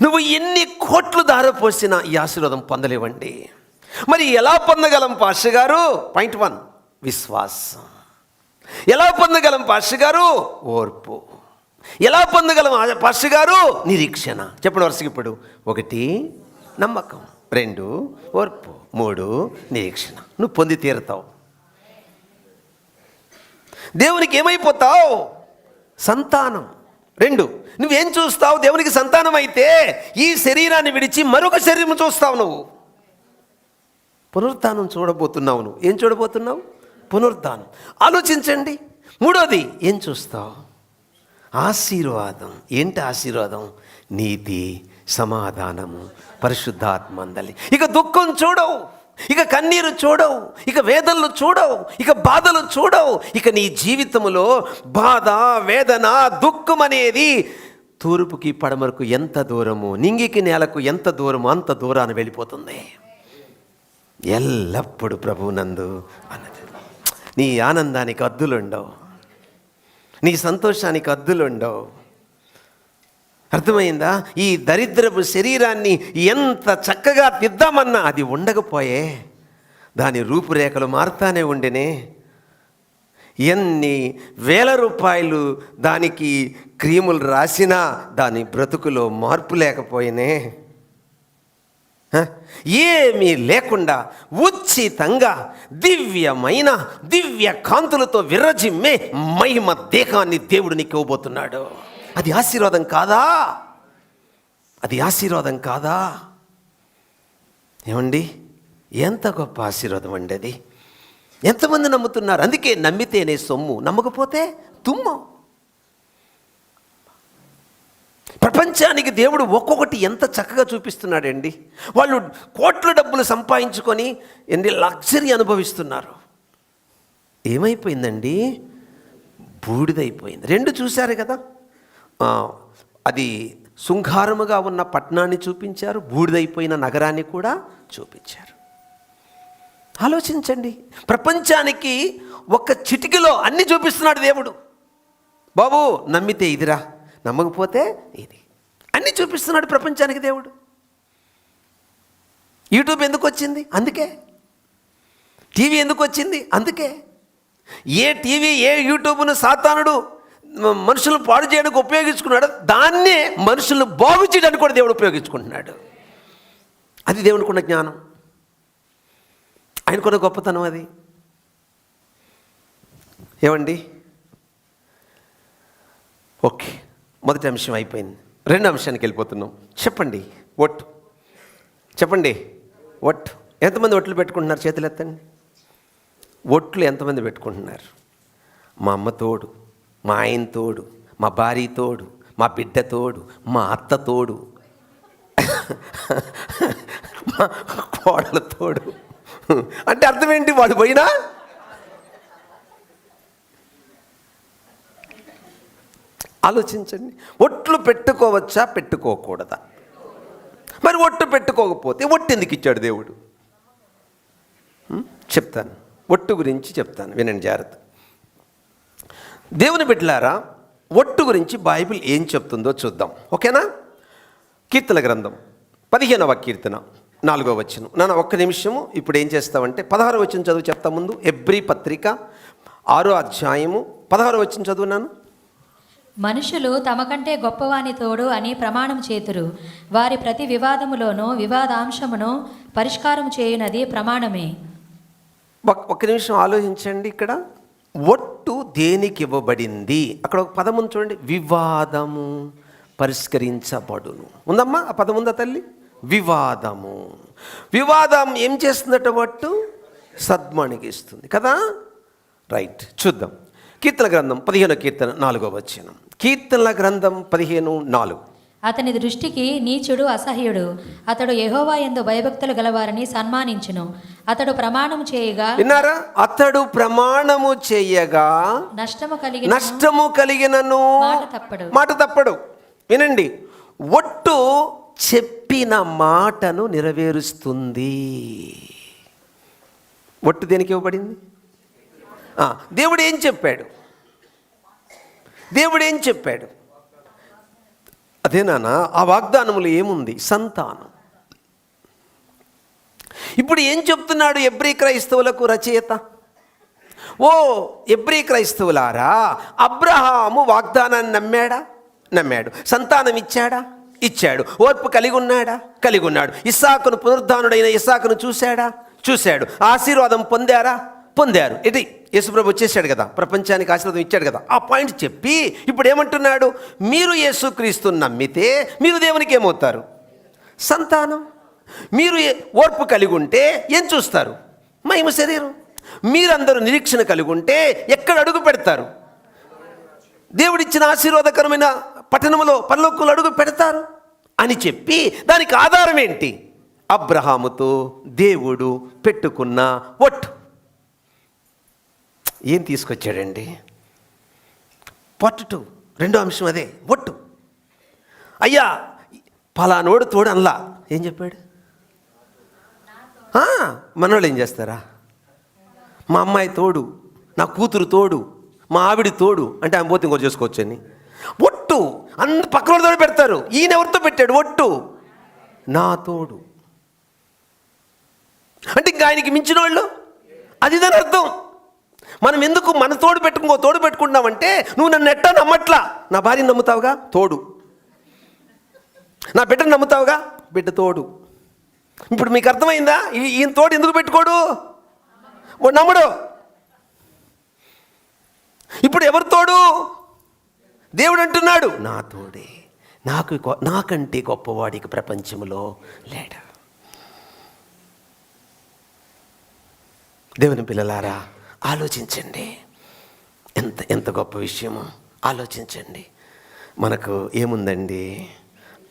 నువ్వు ఎన్ని కోట్లు దారపోసినా ఈ ఆశీర్వాదం పొందలేవండి. మరి ఎలా పొందగలం పాస్టర్ గారు? పాయింట్ 1, విశ్వాసం. ఎలా పొందగలం పాస్టర్ గారు? ఓర్పు. ఎలా పొందగలం పాస్టర్ గారు? నిరీక్షణ. చెప్పండి వరుసకి ఇప్పుడు. 1 నమ్మకం, 2 ఓర్పు, 3 నిరీక్షణ. నువ్వు పొంది తీరుతావు. దేవునికి ఏమైపోతావు? సంతానం. 2, నువ్వేం చూస్తావు? దేవునికి సంతానం అయితే ఈ శరీరాన్ని విడిచి మరొక శరీరం చూస్తావు. నువ్వు పునరుత్థానం చూడబోతున్నావు. నువ్వు ఏం చూడబోతున్నావు? పునరుత్థానం. ఆలోచించండి. 3వది ఏం చూస్తావు? ఆశీర్వాదం. ఏంటి ఆశీర్వాదం? నీతి, సమాధానము, పరిశుద్ధాత్మ అందలి. ఇక దుఃఖం చూడవు, ఇక కన్నీరు చూడవు, ఇక వేదనలు చూడవు, ఇక బాధలు చూడవు. ఇక నీ జీవితంలో బాధ, వేదన, దుఃఖం అనేది తూర్పుకి పడమరకు ఎంత దూరము, నింగికి నేలకు ఎంత దూరము, అంత దూరాన్ని వెళ్ళిపోతుంది. ఎల్లప్పుడూ ప్రభువునందు అన్నది. నీ ఆనందానికి అద్దులుండవు, నీ సంతోషానికి అద్దులుండవు. అర్థమైందా? ఈ దరిద్రపు శరీరాన్ని ఎంత చక్కగా తిద్దామన్నా అది ఉండకపోయే, దాని రూపురేఖలు మారుతానే ఉండేనే. ఎన్ని వేల రూపాయలు దానికి క్రీములు రాసినా దాని బ్రతుకులో మార్పు లేకపోయినే. ఏమీ లేకుండా ఉచితంగా దివ్యమైన దివ్య కాంతులతో విరజిమ్మే మహిమ దేహాన్ని దేవుడు నీకు ఇవ్వబోతున్నాడు. అది ఆశీర్వాదం కాదా? అది ఆశీర్వాదం కాదా? ఏమండి, ఎంత గొప్ప ఆశీర్వాదం అండి అది. ఎంతమంది నమ్ముతున్నారు? అందుకే నమ్మితేనే సొమ్ము, నమ్మకపోతే తుమ్ము. ప్రపంచానికి దేవుడు ఒక్కొక్కటి ఎంత చక్కగా చూపిస్తున్నాడండి. వాళ్ళు కోట్ల డబ్బులు సంపాదించుకొని ఎన్ని లగ్జరీ అనుభవిస్తున్నారు. ఏమైపోయిందండి? బూడిదైపోయింది. 2 చూశారు కదా, అది శృంగారముగా ఉన్న పట్టణాన్ని చూపించారు, బూడిదైపోయిన నగరాన్ని కూడా చూపించారు. ఆలోచించండి. ప్రపంచానికి ఒక చిటికలో అన్ని చూపిస్తున్నాడు దేవుడు. బాబు నమ్మితే ఇదిరా, నమ్మకపోతే ఇది, అన్నీ చూపిస్తున్నాడు ప్రపంచానికి దేవుడు. యూట్యూబ్ ఎందుకు వచ్చింది? అందుకే. టీవీ ఎందుకు వచ్చింది? అందుకే. ఏ టీవీ, ఏ యూట్యూబ్ను సాతానుడు మనుషులను పాడు చేయడానికి ఉపయోగించుకున్నాడు, దాన్నే మనుషులను బాగు చేయడానికి కూడా దేవుడు ఉపయోగించుకుంటున్నాడు. అది దేవునికున్న జ్ఞానం, ఆయనకున్న గొప్పతనం అది. ఏమండి? ఓకే, మొదటి అంశం అయిపోయింది. రెండో అంశానికి వెళ్ళిపోతున్నాం. చెప్పండి, ఒట్టు. చెప్పండి, ఒట్టు. ఎంతమంది ఒట్లు పెట్టుకుంటున్నారు? చేతులు ఎత్తండి. ఒట్లు ఎంతమంది పెట్టుకుంటున్నారు? మా అమ్మ తోడు, మా ఆయన తోడు, మా భార్య తోడు, మా బిడ్డ తోడు, మా అత్త తోడు, మా కోడల తోడు. అంటే అర్థం ఏంటి? వాడు పోయినా ఆలోచించండి. ఒట్లు పెట్టుకోవచ్చా, పెట్టుకోకూడదా? మరి ఒట్టు పెట్టుకోకపోతే ఒట్టు ఎందుకు ఇచ్చాడు దేవుడు? చెప్తాను, ఒట్టు గురించి చెప్తాను, వినండి జాగ్రత్త. దేవుని బిడ్డలారా, ఒట్టు గురించి బైబిల్ ఏం చెప్తుందో చూద్దాం. ఓకేనా? కీర్తన గ్రంథం 15వ కీర్తన 4వ వచనం. నాన్న ఒక్క నిమిషము. ఇప్పుడు ఏం చేస్తామంటే 16వ వచనం చదువు చెప్తా. ముందు హెబ్రీ పత్రిక 6వ అధ్యాయము 16వ వచనం చదువున్నాను. మనుషులు తమకంటే గొప్పవాని తోడు అని ప్రమాణం చేతురు. వారి ప్రతి వివాదములోనూ వివాదాంశమును పరిష్కారం చేయునది ప్రమాణమే. ఒక్క నిమిషం ఆలోచించండి. ఇక్కడ ఒట్టు దేనికి ఇవ్వబడింది? అక్కడ ఒక పదం ఉంది చూడండి, వివాదము పరిష్కరించబడును. ఉందమ్మా ఆ పదం ఉందా తల్లి? వివాదము. వివాదం ఏం చేస్తుందట? ఒట్టు సద్మణిగిస్తుంది కదా. రైట్, చూద్దాం. కీర్తన గ్రంథం 15వ కీర్తన 4వ వచనం. కీర్తనల గ్రంథం 15:4. అతని దృష్టికి నీచుడు అసహ్యుడు. అతడు యెహోవా యందు భయభక్తులు గలవారిని సన్మానించును. అతడు ప్రమాణము చేయగా, విన్నారా? అతడు ప్రమాణము చేయగా నష్టము కలిగినను మాట తప్పడు. వినండి, ఒట్టు చెప్పిన మాటను నెరవేరుస్తుంది. ఒట్టు దేనికి ఇవ్వబడింది? దేవుడు ఏం చెప్పాడు? దేవుడు ఏం చెప్పాడు? అదేనా ఆ వాగ్దానములు ఏముంది? సంతానం. ఇప్పుడు ఏం చెప్తున్నాడు హెబ్రీ క్రైస్తవులకు రచయిత? ఓ హెబ్రీ క్రైస్తవులారా, అబ్రహాము వాగ్దానాన్ని నమ్మాడు. సంతానం ఇచ్చాడు. ఓర్పు కలిగి ఉన్నాడు. ఇస్సాకును, పునరుద్ధానుడైన ఇస్సాకును చూశాడు. ఆశీర్వాదం పొందారు. ఇది యేసుప్రభు వచ్చేసాడు కదా, ప్రపంచానికి ఆశీర్వాదం ఇచ్చాడు కదా. ఆ పాయింట్ చెప్పి ఇప్పుడు ఏమంటున్నాడు? మీరు యేసుక్రీస్తుని నమ్మితే మీరు దేవునికి ఏమవుతారు? సంతానం. మీరు ఓర్పు కలిగి ఉంటే ఏం చూస్తారు? మహిమ శరీరం. మీరందరూ నిరీక్షణ కలిగి ఉంటే ఎక్కడ అడుగు పెడతారు? దేవుడిచ్చిన ఆశీర్వాదకరమైన పట్టణంలో, పరలోకంలో అడుగు పెడతారు అని చెప్పి దానికి ఆధారం ఏంటి? అబ్రహాముతో దేవుడు పెట్టుకున్న ఒట్టు. ఏం తీసుకొచ్చాడండి? పొట్టు. రెండో అంశం అదే, ఒట్టు. అయ్యా పలానోడు తోడు అనలా. ఏం చెప్పాడు? మనోళ్ళు ఏం చేస్తారా? మా అమ్మాయి తోడు, నా కూతురు తోడు, మా ఆవిడ తోడు అంటే ఆమె పోతే ఇంకోటి చేసుకోవచ్చని ఒట్టు పక్కన తోడు పెడతారు. ఈయన ఎవరితో పెట్టాడు? ఒట్టు నా తోడు. అంటే ఇంకా ఆయనకి మించిన వాళ్ళు అది దాని అర్థం. మనం ఎందుకు మన తోడు పెట్టుకుంటామంటే, నువ్వు నన్ను ఎట్టా నమ్మట్లా. నా భార్యను నమ్ముతావుగా, తోడు. నా బిడ్డను నమ్ముతావుగా, బిడ్డ తోడు. ఇప్పుడు మీకు అర్థమైందా? ఈయన తోడు ఎందుకు పెట్టుకోడు? వాడు నమ్మడు. ఇప్పుడు ఎవరు తోడు? దేవుడు అంటున్నాడు, నా తోడే, నాకంటే గొప్పవాడికి ప్రపంచంలో లేడు. దేవుని పిల్లలారా, ఆలోచించండి. ఎంత గొప్ప విషయమో ఆలోచించండి. మనకు ఏముందండి?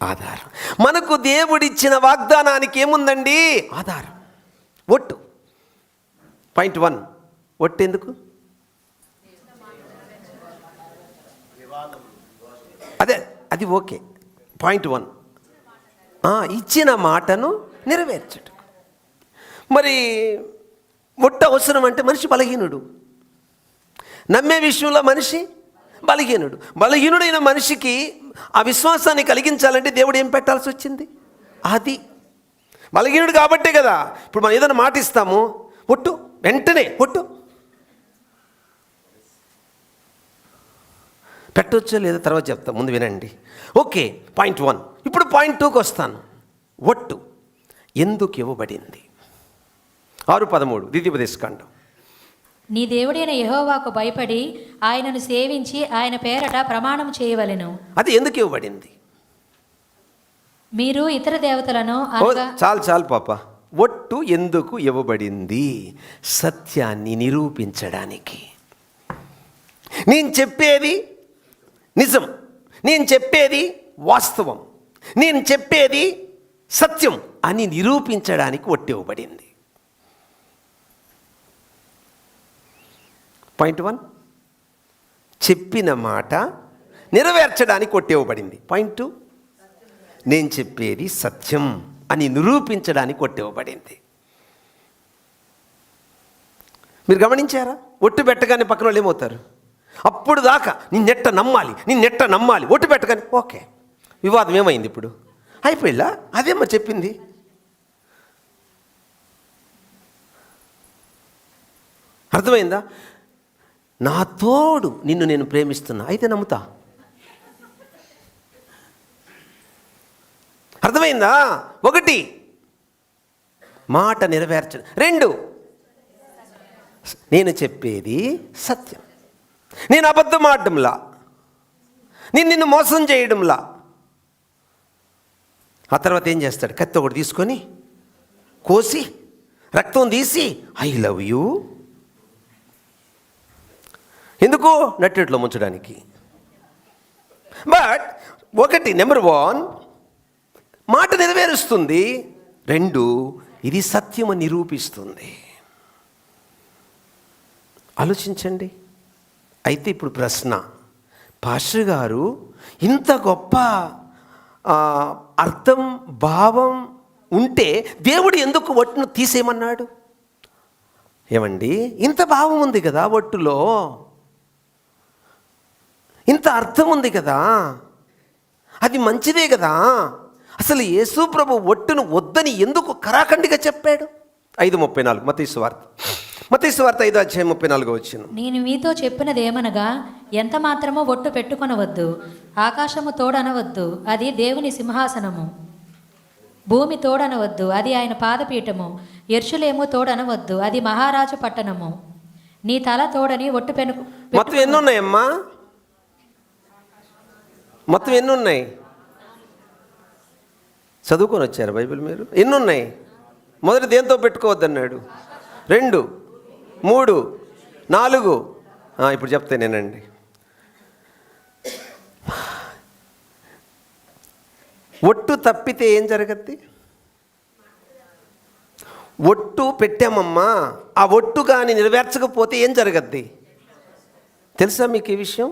ఆధారం. మనకు దేవుడిచ్చిన వాగ్దానానికి ఏముందండి? ఆధారం. ఒట్టు. పాయింట్ 1, ఒట్టు ఎందుకు? అది ఓకే. పాయింట్ 1, ఇచ్చిన మాటను నెరవేర్చడం. మరి ఒట్టు అవసరం అంటే మనిషి బలహీనుడు. నమ్మే విషయంలో మనిషి బలహీనుడైన మనిషికి ఆ విశ్వాసాన్ని కలిగించాలంటే దేవుడు ఏం పెట్టాల్సి వచ్చింది? అది బలహీనుడు కాబట్టే కదా ఇప్పుడు మనం ఏదైనా మాట ఇస్తాము, ఒట్టు, వెంటనే ఒట్టు పెట్టవచ్చో లేదో తర్వాత చెప్తాం, ముందు వినండి. Okay, point 1. ఇప్పుడు పాయింట్ 2కి వస్తాను. ఒట్టు ఎందుకు ఇవ్వబడింది? 6:13 ద్వితీయోపదేశకాండం. నీ దేవుడైన యెహోవాకు భయపడి ఆయనను సేవించి ఆయన పేరట ప్రమాణం చేయవలెను. అది ఎందుకు ఇవ్వబడింది? మీరు ఇతర దేవతలను ఓ, అనగా చాలు పాప. ఒట్టు ఎందుకు ఇవ్వబడింది? సత్యాన్ని నిరూపించడానికి. నేను చెప్పేది నిజం, నేను చెప్పేది వాస్తవం, నేను చెప్పేది సత్యం అని నిరూపించడానికి ఒట్టు ఇవ్వబడింది. పాయింట్ 1, చెప్పిన మాట నెరవేర్చడానికి ఒట్టు ఇవ్వబడింది. పాయింట్ 2, నేను చెప్పేది సత్యం అని నిరూపించడానికి ఒట్టు ఇవ్వబడింది. మీరు గమనించారా? ఒట్టు పెట్టగానే పక్కన వాళ్ళు ఏమవుతారు? అప్పుడు దాకా నిన్నెట్ట నమ్మాలి, ఒట్టు పెట్టగానే ఓకే, వివాదం ఏమైంది? ఇప్పుడు అయిపోయిలా, అదేమ్మా చెప్పింది. అర్థమైందా? నా తోడు నిన్ను నేను ప్రేమిస్తున్నా, అయితే నమ్ముతా. అర్థమైందా? 1, మాట నెరవేర్చడం. 2, నేను చెప్పేది సత్యం, నేను అబద్ధం ఆడడంలా, నిన్ను మోసం చేయడంలా. ఆ తర్వాత ఏం చేస్తాడు? కత్తి ఒకటి తీసుకొని కోసి రక్తం తీసి ఐ లవ్ యూ. ఎందుకు? నట్టేట్లో ముంచడానికి. బట్ 1, నెంబర్ 1 మాట నెరవేరుస్తుంది. 2, ఇది సత్యము నిరూపిస్తుంది. ఆలోచించండి. అయితే ఇప్పుడు ప్రశ్న, పాస్టర్ గారు ఇంత గొప్ప అర్థం భావం ఉంటే దేవుడు ఎందుకు ఒట్టును తీసేయమన్నాడు? ఏమండి, ఇంత భావం ఉంది కదా ఒట్టులో, ఇంత అర్థం ఉంది కదా, అది మంచిదే కదా. అసలు యేసు ప్రభు ఒట్టును వద్దని ఎందుకు కరాఖండిగా చెప్పాడు? 5:34 మత్తయి సువార్త 5:34. నేను మీతో చెప్పినదేమనగా, ఎంత మాత్రమో ఒట్టు పెట్టుకొనవద్దు. ఆకాశము తోడనవద్దు, అది దేవుని సింహాసనము. భూమి తోడనవద్దు, అది ఆయన పాదపీఠము. యెరూషలేము తోడనవద్దు, అది మహారాజు పట్టణము. నీ తల తోడని ఒట్టు మొత్తం ఎన్ని ఉన్నాయమ్మా? మొత్తం ఎన్ని ఉన్నాయి? చదువుకొని వచ్చారు బైబిల్ మీరు? ఎన్ని ఉన్నాయి? మొదటి దేంతో పెట్టుకోవద్దన్నాడు? 2, 3, 4. ఇప్పుడు చెప్తే నేనండి. ఒట్టు తప్పితే ఏం జరగద్ది? ఒట్టు పెట్టామమ్మా, ఆ ఒట్టు కానీ నెరవేర్చకపోతే ఏం జరగద్ది? తెలుసా మీకు ఈ విషయం?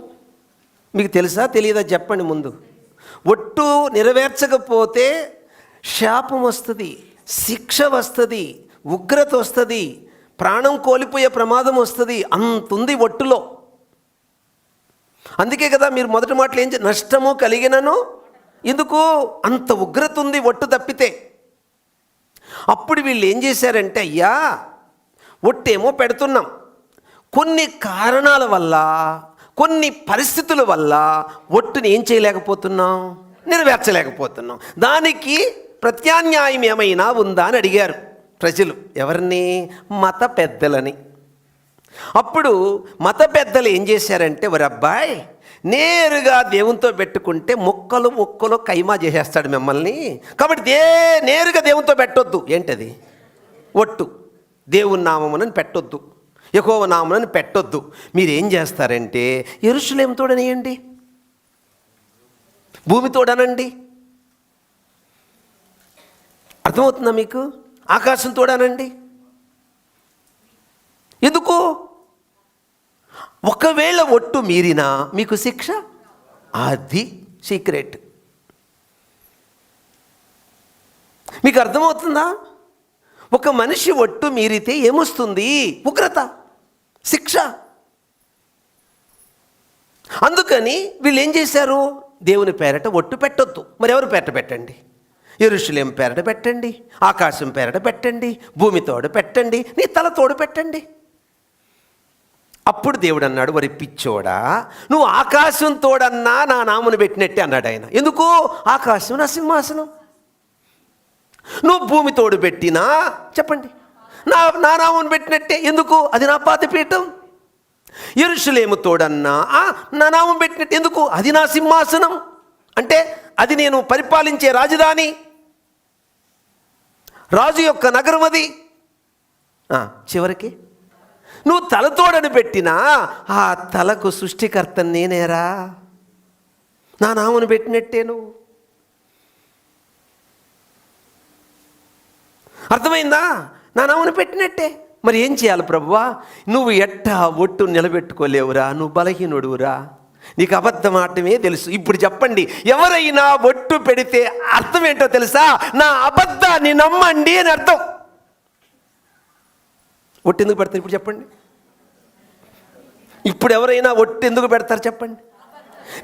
మీకు తెలుసా తెలియదా? చెప్పండి ముందు. ఒట్టు నెరవేర్చకపోతే శాపం వస్తుంది, శిక్ష వస్తుంది, ఉగ్రత వస్తుంది, ప్రాణం కోల్పోయే ప్రమాదం వస్తుంది. అంతుంది ఒట్టులో. అందుకే కదా మీరు మొదటి మాటలు నష్టము కలిగినను. ఎందుకు? అంత ఉగ్రత ఉంది ఒట్టు తప్పితే. అప్పుడు వీళ్ళు ఏం చేశారంటే, అయ్యా ఒట్టేమో పెడుతున్నాం, కొన్ని కారణాల వల్ల, కొన్ని పరిస్థితుల వల్ల ఒట్టుని ఏం చేయలేకపోతున్నాం? నెరవేర్చలేకపోతున్నాం. దానికి ప్రత్యామ్నాయం ఏమైనా ఉందా అని అడిగారు ప్రజలు. ఎవరిని? మత పెద్దలని. అప్పుడు మత పెద్దలు ఏం చేశారంటే, ఒరే అబ్బాయి, నేరుగా దేవునితో పెట్టుకుంటే ముక్కలు కైమా చేసేస్తాడు మిమ్మల్ని, కాబట్టి నేరుగా దేవునితో పెట్టొద్దు. ఏంటది? ఒట్టు. దేవుని నామమునని పెట్టొద్దు, యెహోవా నామమునని పెట్టొద్దు. మీరేం చేస్తారంటే, యెరూషలేము తోడనేయండి, భూమి తోడనండి. అర్థమవుతుందా మీకు? ఆకాశం తోడనండి. ఎందుకు? ఒకవేళ ఒట్టు మీరినా మీకు శిక్ష. అది సీక్రెట్. మీకు అర్థమవుతుందా? ఒక మనిషి ఒట్టు మీరితే ఏమొస్తుంది? ఉగ్రత, శిక్ష. అందుకని వీళ్ళు ఏం చేశారు? దేవుని పేరట ఒట్టు పెట్టొద్దు. మరి ఎవరు పేరట పెట్టండి? యెరూషలేము పేరట పెట్టండి, ఆకాశం పేరట పెట్టండి, భూమి తోడు పెట్టండి, నీ తల తోడు పెట్టండి. అప్పుడు దేవుడు అన్నాడు, వరి పిచ్చోడా, నువ్వు ఆకాశం తోడన్నా నా నామను పెట్టినట్టే అన్నాడు ఆయన. ఎందుకు? ఆకాశం నా సింహాసనం. నువ్వు భూమి తోడు పెట్టినా, చెప్పండి, నా నామమును పెట్టినట్టే. ఎందుకు? అది నా పాదపీఠం. యెరూషలేము తోడన్నా నా నామం పెట్టినట్టు. ఎందుకు? అది నా సింహాసనం. అంటే అది నేను పరిపాలించే రాజధాని, రాజు యొక్క నగరం అది. చివరికి నువ్వు తలతోడని పెట్టినా ఆ తలకు సృష్టికర్త నేనేరా. నా నామను పెట్టినట్టే నువ్వు. అర్థమైందా? నా నామను పెట్టినట్టే. మరి ఏం చేయాలి ప్రభువా? నువ్వు ఎట్టా ఒట్టు నిలబెట్టుకోలేవురా, నువ్వు బలహీనుడురా, నీకు అబద్ధం ఆడటమే తెలుసు. ఇప్పుడు చెప్పండి, ఎవరైనా ఒట్టు పెడితే అర్థం ఏంటో తెలుసా? నా అబద్ధాన్ని నమ్మండి అని అర్థం. ఒట్టు ఎందుకు పెడతారు ఇప్పుడు చెప్పండి? ఇప్పుడు ఎవరైనా ఒట్టు ఎందుకు పెడతారు చెప్పండి?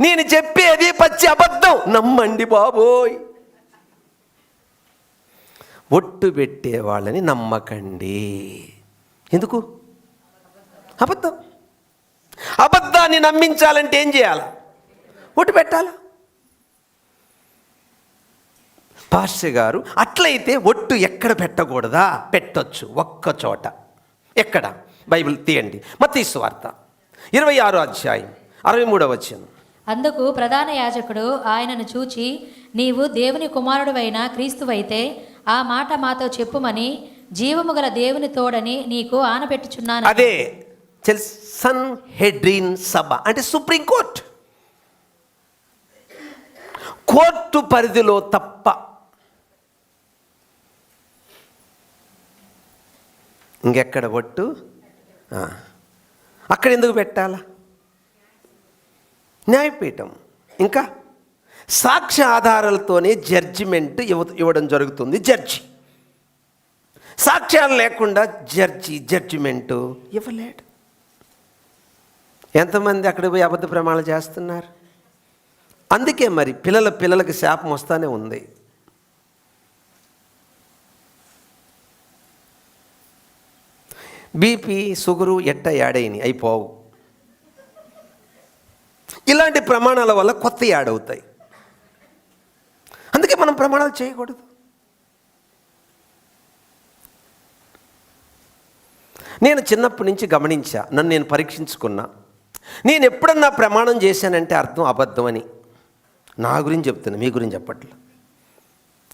నేను చెప్పేది పచ్చి అబద్ధం, నమ్మండి బాబోయ్. ఒట్టు పెట్టే వాళ్ళని నమ్మకండి. ఎందుకు? అబద్ధం. అబద్ధాన్ని నమ్మించాలంటే ఏం చేయాలి? ఒట్టు పెట్టాలా? పాస్టర్ గారు అట్లయితే ఒట్టు ఎక్కడ పెట్టకూడదా? పెట్టొచ్చు, ఒక్క చోట. ఎక్కడ? బైబిల్ తీయండి, మత్తయి సువార్త 26వ అధ్యాయం 63వ వచనం. అందుకు ప్రధాన యాజకుడు ఆయనను చూచి, నీవు దేవుని కుమారుడువైన క్రీస్తువైతే ఆ మాట మాతో చెప్పుమని జీవము గల దేవుని తోడని నీకు ఆనపెట్టుచున్నాను. అదే సన్హెడ్రిన్ సభ అంటే సుప్రీంకోర్టు. కోర్టు పరిధిలో తప్ప ఇంకెక్కడ ఒట్టు? అక్కడ ఎందుకు పెట్టాలా? న్యాయపీఠం. ఇంకా సాక్ష్య ఆధారాలతోనే జడ్జిమెంట్ ఇవ్వడం జరుగుతుంది. జడ్జి సాక్ష్యాలు లేకుండా జడ్జిమెంటు ఇవ్వలేడు. ఎంతమంది అక్కడ పోయి అబద్ధ ప్రమాణాలు చేస్తున్నారు? అందుకే మరి పిల్లలకి శాపం వస్తానే ఉంది. బీపీ, షుగరు ఎట్ట యాడైని అయిపోవు. ఇలాంటి ప్రమాణాల వల్ల కొత్త యాడ్ అవుతాయి. అందుకే మనం ప్రమాణాలు చేయకూడదు. నేను చిన్నప్పటి నుంచి గమనించా, నన్ను నేను పరీక్షించుకున్నా. నేను ఎప్పుడన్నా ప్రమాణం చేశానంటే అర్థం అబద్ధం అని. నా గురించి చెప్తున్నా, మీ గురించి చెప్పట్లే.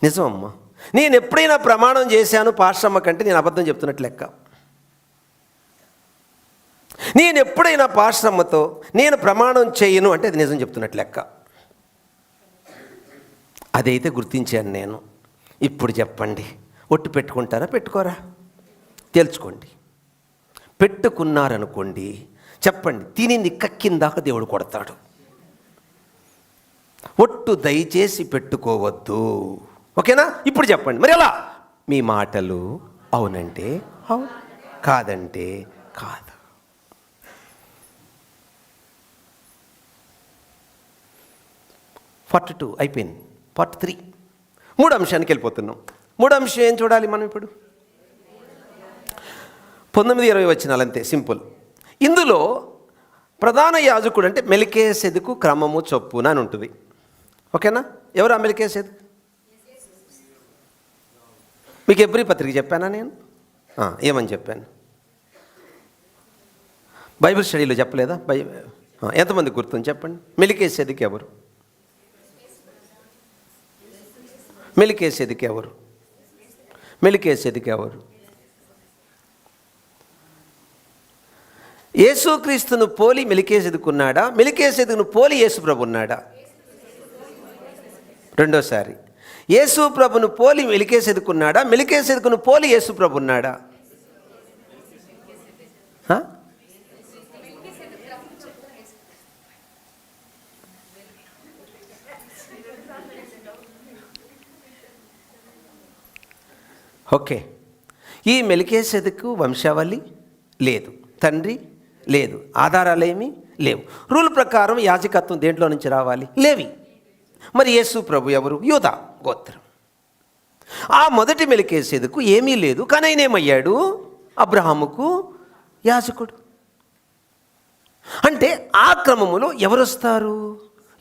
నిజమమ్మా. నేను ఎప్పుడైనా ప్రమాణం చేశాను పాస్టమ్మ కంటే నేను అబద్ధం చెప్తున్నట్లు లెక్క. నేను ఎప్పుడైనా పాస్టమ్మతో నేను ప్రమాణం చేయను అంటే అది నిజం చెప్తున్నట్లు లెక్క. అదైతే గుర్తించాను నేను. ఇప్పుడు చెప్పండి, ఒట్టు పెట్టుకుంటారా పెట్టుకోరా? తేల్చుకోండి. పెట్టుకున్నారనుకోండి, చెప్పండి, తినింది కక్కిందాక దేవుడు కొడతాడు. ఒట్టు దయచేసి పెట్టుకోవద్దు. ఓకేనా? ఇప్పుడు చెప్పండి, మరి ఎలా? మీ మాటలు అవునంటే అవును, కాదంటే కాదు. పార్ట్ 2 అయిపోయింది. పార్ట్ 3 3వ అంశానికి వెళ్ళిపోతున్నాం. 3వ అంశం ఏం చూడాలి మనం ఇప్పుడు? 19-20 వచనాలు అంతే, సింపుల్. ఇందులో ప్రధాన యాజకుడు అంటే మెల్కీసెదెకు క్రమము చొప్పున అని ఉంటుంది. ఓకేనా? ఎవరు ఆ మెల్కీసెదెకు? మీకు ఎబ్రీ పత్రిక చెప్పానా నేను? ఏమని చెప్పాను? బైబిల్ స్టడీలో చెప్పలేదా? ఎంతమంది గుర్తుంది చెప్పండి. మెల్కీసెదెకు ఎవరు? మెల్కీసెదెకు ఎవరు? మెల్కీసెదెకు ఎవరు? యేసుక్రీస్తును పోలి మెల్కీసెదెకున్నాడా? మెల్కీసెదెకును పోలి యేసు ప్రభు ఉన్నాడా? రెండోసారి, యేసు ప్రభును పోలి మెల్కీసెదెకున్నాడా? మెల్కీసెదెకును పోలి యేసు ప్రభు ఉన్నాడా? ఓకే. ఈ మెల్కీసెదెకు వంశావళి లేదు, తండ్రి లేదు, ఆధారాలేమీ లేవు. రూల్ ప్రకారం యాజకత్వం దేంట్లో నుంచి రావాలి? లేవి. మరి యేసు ప్రభు ఎవరు? యూదా గోత్రం. ఆ మొదటి మెల్కీసెదెకు ఏమీ లేదు, కానీ ఆయన ఏమయ్యాడు? అబ్రహాముకు యాజకుడు. అంటే ఆ క్రమములో ఎవరు వస్తారు?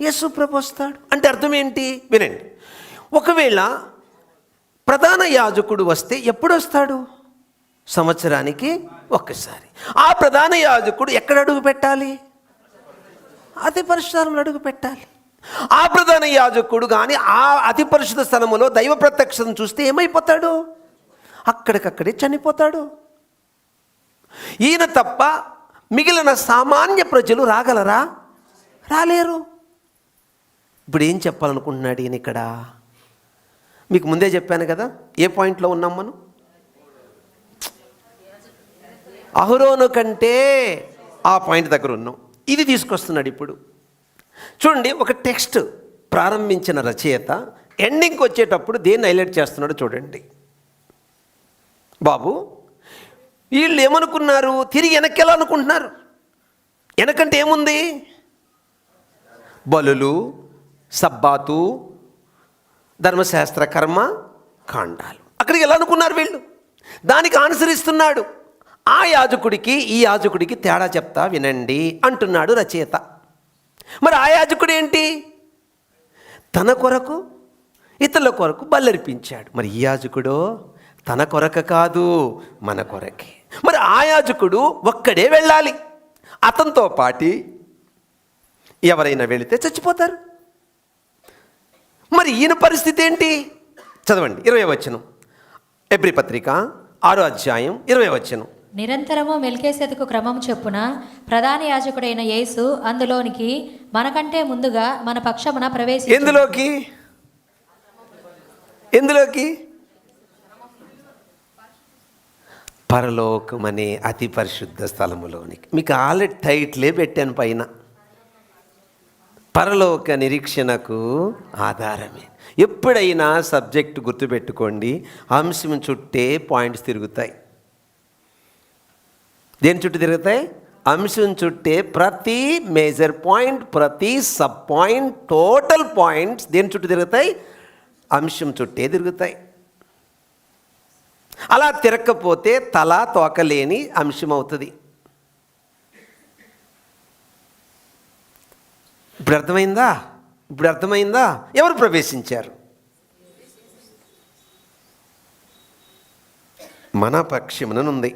యేసు ప్రభు వస్తాడు. అంటే అర్థం ఏంటి? వినండి. ఒకవేళ ప్రధాన యాజకుడు వస్తే ఎప్పుడు వస్తాడు? సంవత్సరానికి ఒక్కసారి. ఆ ప్రధాన యాజకుడు ఎక్కడ అడుగు పెట్టాలి? అతి పరిశుద్ధ స్థలంలో అడుగు పెట్టాలి. ఆ ప్రధాన యాజకుడు కానీ ఆ అతి పరిశుద్ధ స్థలములో దైవ ప్రత్యక్షతను చూస్తే ఏమైపోతాడు? అక్కడికక్కడే చనిపోతాడు. ఈయన తప్ప మిగిలిన సామాన్య ప్రజలు రాగలరా? రాలేరు. ఇప్పుడు ఏం చెప్పాలనుకుంటున్నాడు ఈయన ఇక్కడ? మీకు ముందే చెప్పాను కదా, ఏ పాయింట్లో ఉన్నాం మనం? అహరోను కంటే ఆ పాయింట్ దగ్గర ఉన్నాం. ఇది తీసుకొస్తున్నాడు ఇప్పుడు. చూడండి, ఒక టెక్స్ట్ ప్రారంభించిన రచయిత ఎండింగ్కి వచ్చేటప్పుడు దేన్ని హైలైట్ చేస్తున్నాడో చూడండి. బాబు, వీళ్ళు ఏమనుకున్నారు? తిరిగి వెనక్కి ఎలా అనుకుంటున్నారు? వెనకంటే ఏముంది? బలులు, సబ్బాతు, ధర్మశాస్త్ర కర్మ కాండాలు. అక్కడికి ఎలా అనుకున్నారు వీళ్ళు? దానికి అనుసరిస్తున్నాడు. ఆ యాజకుడికి ఈ యాజకుడికి తేడా చెప్తా వినండి అంటున్నాడు రచయిత. మరి ఆ యాజకుడు ఏంటి? తన కొరకు ఇతరుల కొరకు బల్లర్పించాడు. మరి ఈ యాజకుడు తన కొరకు కాదు, మన కొరకే. మరి ఆ యాజకుడు ఒక్కడే వెళ్ళాలి. అతనితో పాటి ఎవరైనా వెళితే చచ్చిపోతారు. మరి ఈయన పరిస్థితి ఏంటి? చదవండి 20వ వచనం, ఎబ్రీ పత్రిక 6వ అధ్యాయం 20వ వచనం. నిరంతరము మెల్కీసెదెకు క్రమం చొప్పున ప్రధాన యాజకుడైన యేసు అందులోనికి మనకంటే ముందుగా మన పక్షమున ప్రవేశించి. ఎందులోకి? పరలోకమనే అతి పరిశుద్ధ స్థలములోనికి. మీకు ఆల్రెడీ టైట్లే పెట్టాను పైన. పరలోక నిరీక్షణకు ఆధారమే. ఎప్పుడైనా సబ్జెక్టు గుర్తుపెట్టుకోండి, అంశం చుట్టే పాయింట్స్ తిరుగుతాయి. దేని చుట్టూ తిరుగుతాయి? అంశం చుట్టే ప్రతి మేజర్ పాయింట్, ప్రతి సబ్ పాయింట్, టోటల్ పాయింట్స్ దేని చుట్టూ తిరుగుతాయి? అంశం చుట్టే తిరుగుతాయి. అలా తిరగకపోతే తల తోకలేని అంశం అవుతుంది. ఇప్పుడు అర్థమైందా? ఎవరు ప్రవేశించారు? మన పక్షముననుంది.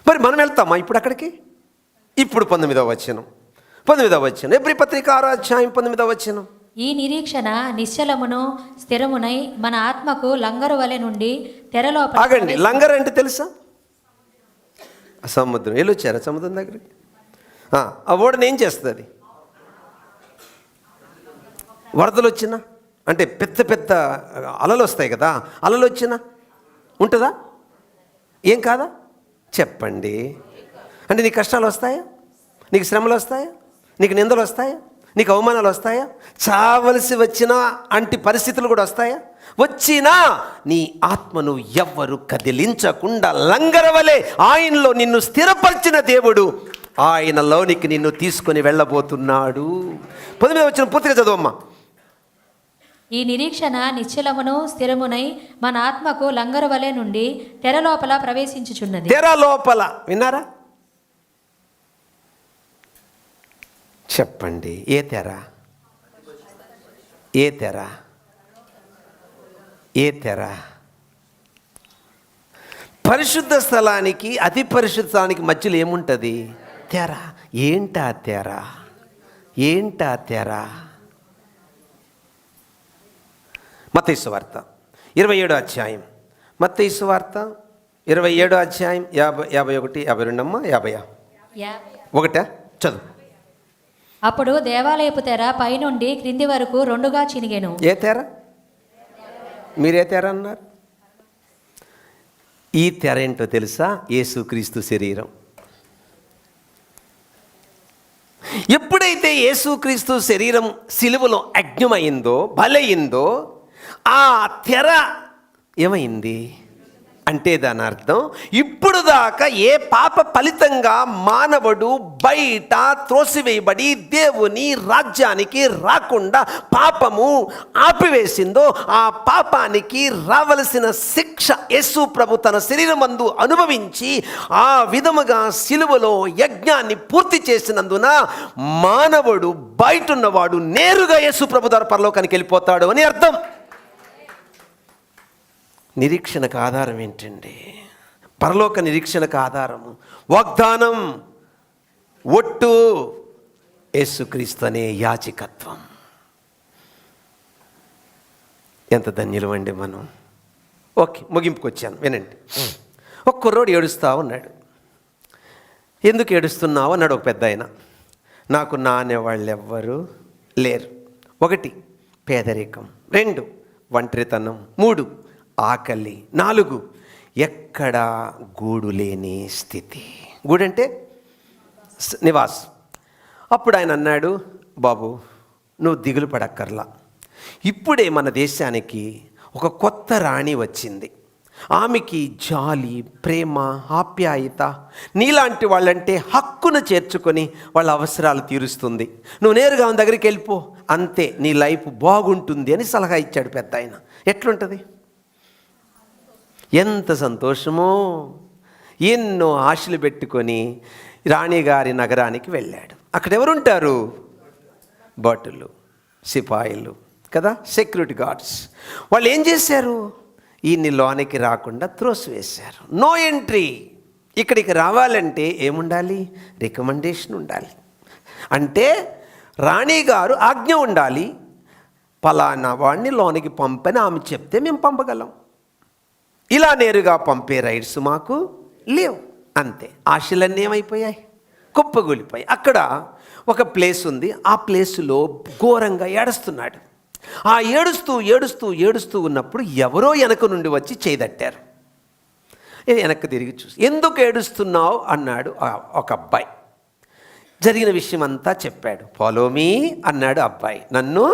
మరి మనం వెళ్తామా ఇప్పుడు అక్కడికి? ఇప్పుడు 19వ వచనం ఎబ్రీ పత్రిక 6వ అధ్యాయం 19వ వచనం. ఈ నిరీక్షణ నిశ్చలమును స్థిరమునై మన ఆత్మకు లంగరు వలె నుండి తెరలోపల. ఆగండి, లంగర్ అంటే తెలుసా? సముద్రం. వెళ్ళొచ్చారా సముద్రం దగ్గరికి? ఆ ఓడని ఏం చేస్తుంది? అది వరదలు వచ్చినా, అంటే పెద్ద పెద్ద అలలు వస్తాయి కదా, అలలు వచ్చినా ఉంటుందా? ఏం కాదా? చెప్పండి. అంటే నీకు కష్టాలు వస్తాయా? నీకు శ్రమలు వస్తాయా? నీకు నిందలు వస్తాయా? నీకు అవమానాలు వస్తాయా? చావలసి వచ్చిన అంటి పరిస్థితులు కూడా వస్తాయా? వచ్చినా నీ ఆత్మను ఎవ్వరు కదిలించకుండా లంగరవలే ఆయనలో నిన్ను స్థిరపరిచిన దేవుడు ఆయనలోనికి నిన్ను తీసుకొని వెళ్ళబోతున్నాడు. 19వ వచనం పూర్తిగా చదవమ్మా. ఈ నిరీక్షణ నిశ్చలమును స్థిరమునై మన ఆత్మకు లంగరు వలె నుండి తెరలోపల ప్రవేశించుచున్నది. తెరలోపల విన్నారా? చెప్పండి, ఏ తెర? ఏ తెర? ఏ తెర? పరిశుద్ధ స్థలానికి అతి పరిశుద్ధ స్థలానికి మధ్యలో ఏముంటుంది? తెర. ఏంటా తెర? ఏంటా తెర? మత్తయి సువార్త 27వ అధ్యాయం. మత్తయి సువార్త 27వ అధ్యాయం 51, 52 అమ్మా, 51 చదువు. అప్పుడు దేవాలయపు తెర పైనుండి క్రింది వరకు రెండుగా చినిగెను. ఏ తెర? మీరే తెర అన్నారు. ఈ తెర ఏంటో తెలుసా? యేసుక్రీస్తు శరీరం. ఎప్పుడైతే యేసుక్రీస్తు శరీరం సిలువలో అగ్నిమైందో, బలయిందో, ఆ తెర ఏమైంది అంటే దాని అర్థం ఇప్పుడు దాకా ఏ పాప ఫలితంగా మానవుడు బయట త్రోసివేయబడి దేవుని రాజ్యానికి రాకుండా పాపము ఆపివేసిందో, ఆ పాపానికి రావలసిన శిక్ష యేసు ప్రభు తన శరీరమందు అనుభవించి ఆ విధముగా సిలువలో యజ్ఞాన్ని పూర్తి చేసినందున మానవుడు బయట ఉన్నవాడు నేరుగా యేసు ప్రభు ద్వారా పరలోకానికి వెళ్ళిపోతాడు అని అర్థం. నిరీక్షణకు ఆధారం ఏంటండి? పరలోక నిరీక్షణకు ఆధారము వాగ్దానం, ఒట్టు, యేసుక్రీస్తు అనే యాజకత్వం. ఎంత ధన్యులమండి మనం. ఓకే, ముగింపుకు వచ్చాను, వినండి. ఒక కుర్రోడు ఏడుస్తూ ఉన్నాడు. ఎందుకు ఏడుస్తున్నావు అన్నాడు ఒక పెద్ద ఆయన. నాకు నానేవాళ్ళు ఎవ్వరూ లేరు. 1 పేదరికం, 2 ఒంటరితనం, 3 ఆకలి, 4 ఎక్కడ గూడు లేని స్థితి. గూడంటే నివాస్. అప్పుడు ఆయన అన్నాడు, బాబు నువ్వు దిగులు పడక్కర్లా, ఇప్పుడే మన దేశానికి ఒక కొత్త రాణి వచ్చింది. ఆమెకి జాలి, ప్రేమ, ఆప్యాయత, నీలాంటి వాళ్ళంటే హక్కును చేర్చుకొని వాళ్ళ అవసరాలు తీరుస్తుంది. నువ్వు నేరుగా ఆమె దగ్గరికి వెళ్ళిపో, అంతే, నీ లైఫ్ బాగుంటుంది అని సలహా ఇచ్చాడు పెద్ద ఆయన. ఎట్లుంటుంది? ఎంత సంతోషమో! ఎన్నో ఆశలు పెట్టుకొని రాణిగారి నగరానికి వెళ్ళాడు. అక్కడ ఎవరుంటారు? భటులు, సిపాయిలు కదా, సెక్యూరిటీ గార్డ్స్. వాళ్ళు ఏం చేశారు? ఈయన్ని లోనికి రాకుండా త్రోసివేశారు. No entry. ఇక్కడికి రావాలంటే ఏముండాలి? రికమెండేషన్ ఉండాలి. అంటే రాణిగారు ఆజ్ఞ ఉండాలి, పలానా వాడిని లోనికి పంపని ఆమె చెప్తే మేము పంపగలం. ఇలా నేరుగా పంపే రైట్స్ మాకు లేవు. అంతే, ఆశలన్నీ ఏమైపోయాయి? కుప్పగూలిపోయాయి. అక్కడ ఒక ప్లేస్ ఉంది, ఆ ప్లేసులో ఘోరంగా ఏడుస్తున్నాడు. ఆ ఏడుస్తూ ఏడుస్తూ ఏడుస్తూ ఉన్నప్పుడు ఎవరో వెనక నుండి వచ్చి చేయదట్టారు. వెనక్కి తిరిగి చూసి, ఎందుకు ఏడుస్తున్నావు అన్నాడు ఒక అబ్బాయి. జరిగిన విషయం అంతా చెప్పాడు. ఫాలో మీ అన్నాడు అబ్బాయి, నన్ను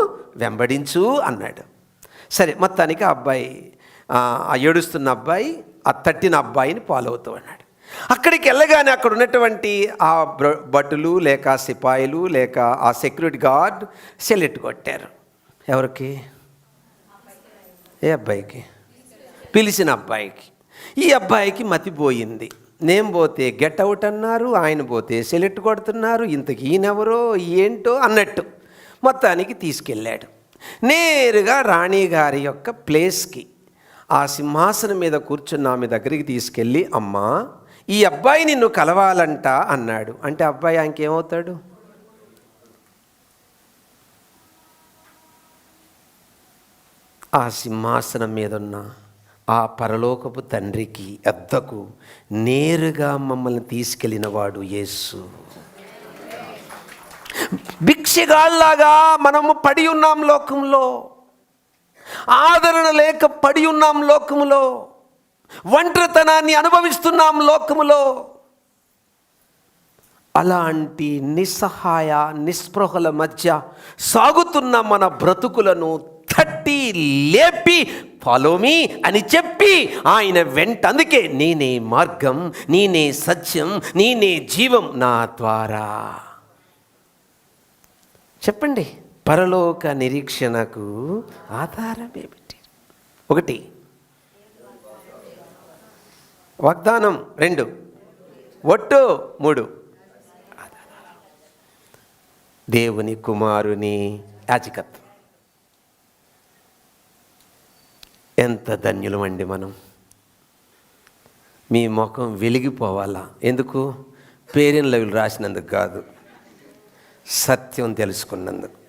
వెంబడించు అన్నాడు. సరే, మొత్తానికి ఆ అబ్బాయి, ఆ ఏడుస్తున్న అబ్బాయి ఆ తట్టిన అబ్బాయిని ఫాలో అవుతూ అన్నాడు. అక్కడికి వెళ్ళగానే అక్కడ ఉన్నటువంటి ఆ భటులు లేక సిపాయిలు లేక ఆ సెక్యూరిటీ గార్డ్ సెలెక్ట్ కొట్టారు. ఎవరికి? ఏ అబ్బాయికి? పిలిచిన అబ్బాయికి. ఈ అబ్బాయికి మతిపోయింది. నేను పోతే గెట్ అవుట్ అన్నారు, ఆయన పోతే సెలెక్ట్ కొడుతున్నారు, ఇంతకీ ఈయనెవరో ఏంటో అన్నట్టు మొత్తానికి తీసుకెళ్ళాడు. నేరుగా రాణిగారి యొక్క ప్లేస్కి, ఆ సింహాసనం మీద కూర్చున్న ఆమె దగ్గరికి తీసుకెళ్ళి, అమ్మా ఈ అబ్బాయి నిన్ను కలవాలంట అన్నాడు. అంటే అబ్బాయి ఇంకేమవుతాడు? ఆ సింహాసనం మీద ఉన్న ఆ పరలోకపు తండ్రికి వద్దకు నేరుగా మమ్మల్ని తీసుకెళ్ళిన వాడు యేసు. భిక్షగాళ్ళలాగా మనము పడి ఉన్నాం లోకంలో, ఆదరణ లేక పడి ఉన్నాం లోకములో, ఒంటరితనాన్ని అనుభవిస్తున్నాం లోకములో. అలాంటి నిస్సహాయ నిస్పృహల మధ్య సాగుతున్న మన బ్రతుకులను తట్టి లేపి ఫాలో మీ అని చెప్పి ఆయన వెంట, అందుకే నేనే మార్గం, నేనే సత్యం, నేనే జీవం, నా ద్వారా. చెప్పండి, పరలోక నిరీక్షణకు ఆధారం ఏమిటి? 1 వాగ్దానం, 2 ఒట్టు, 3 దేవుని కుమారుని యాజకత్వం. ఎంత ధన్యులమండి మనం. మీ ముఖం వెలిగిపోవాలా? ఎందుకు? పేరెన్ లెవెల్ రాసినందుకు కాదు, సత్యం తెలుసుకున్నందుకు.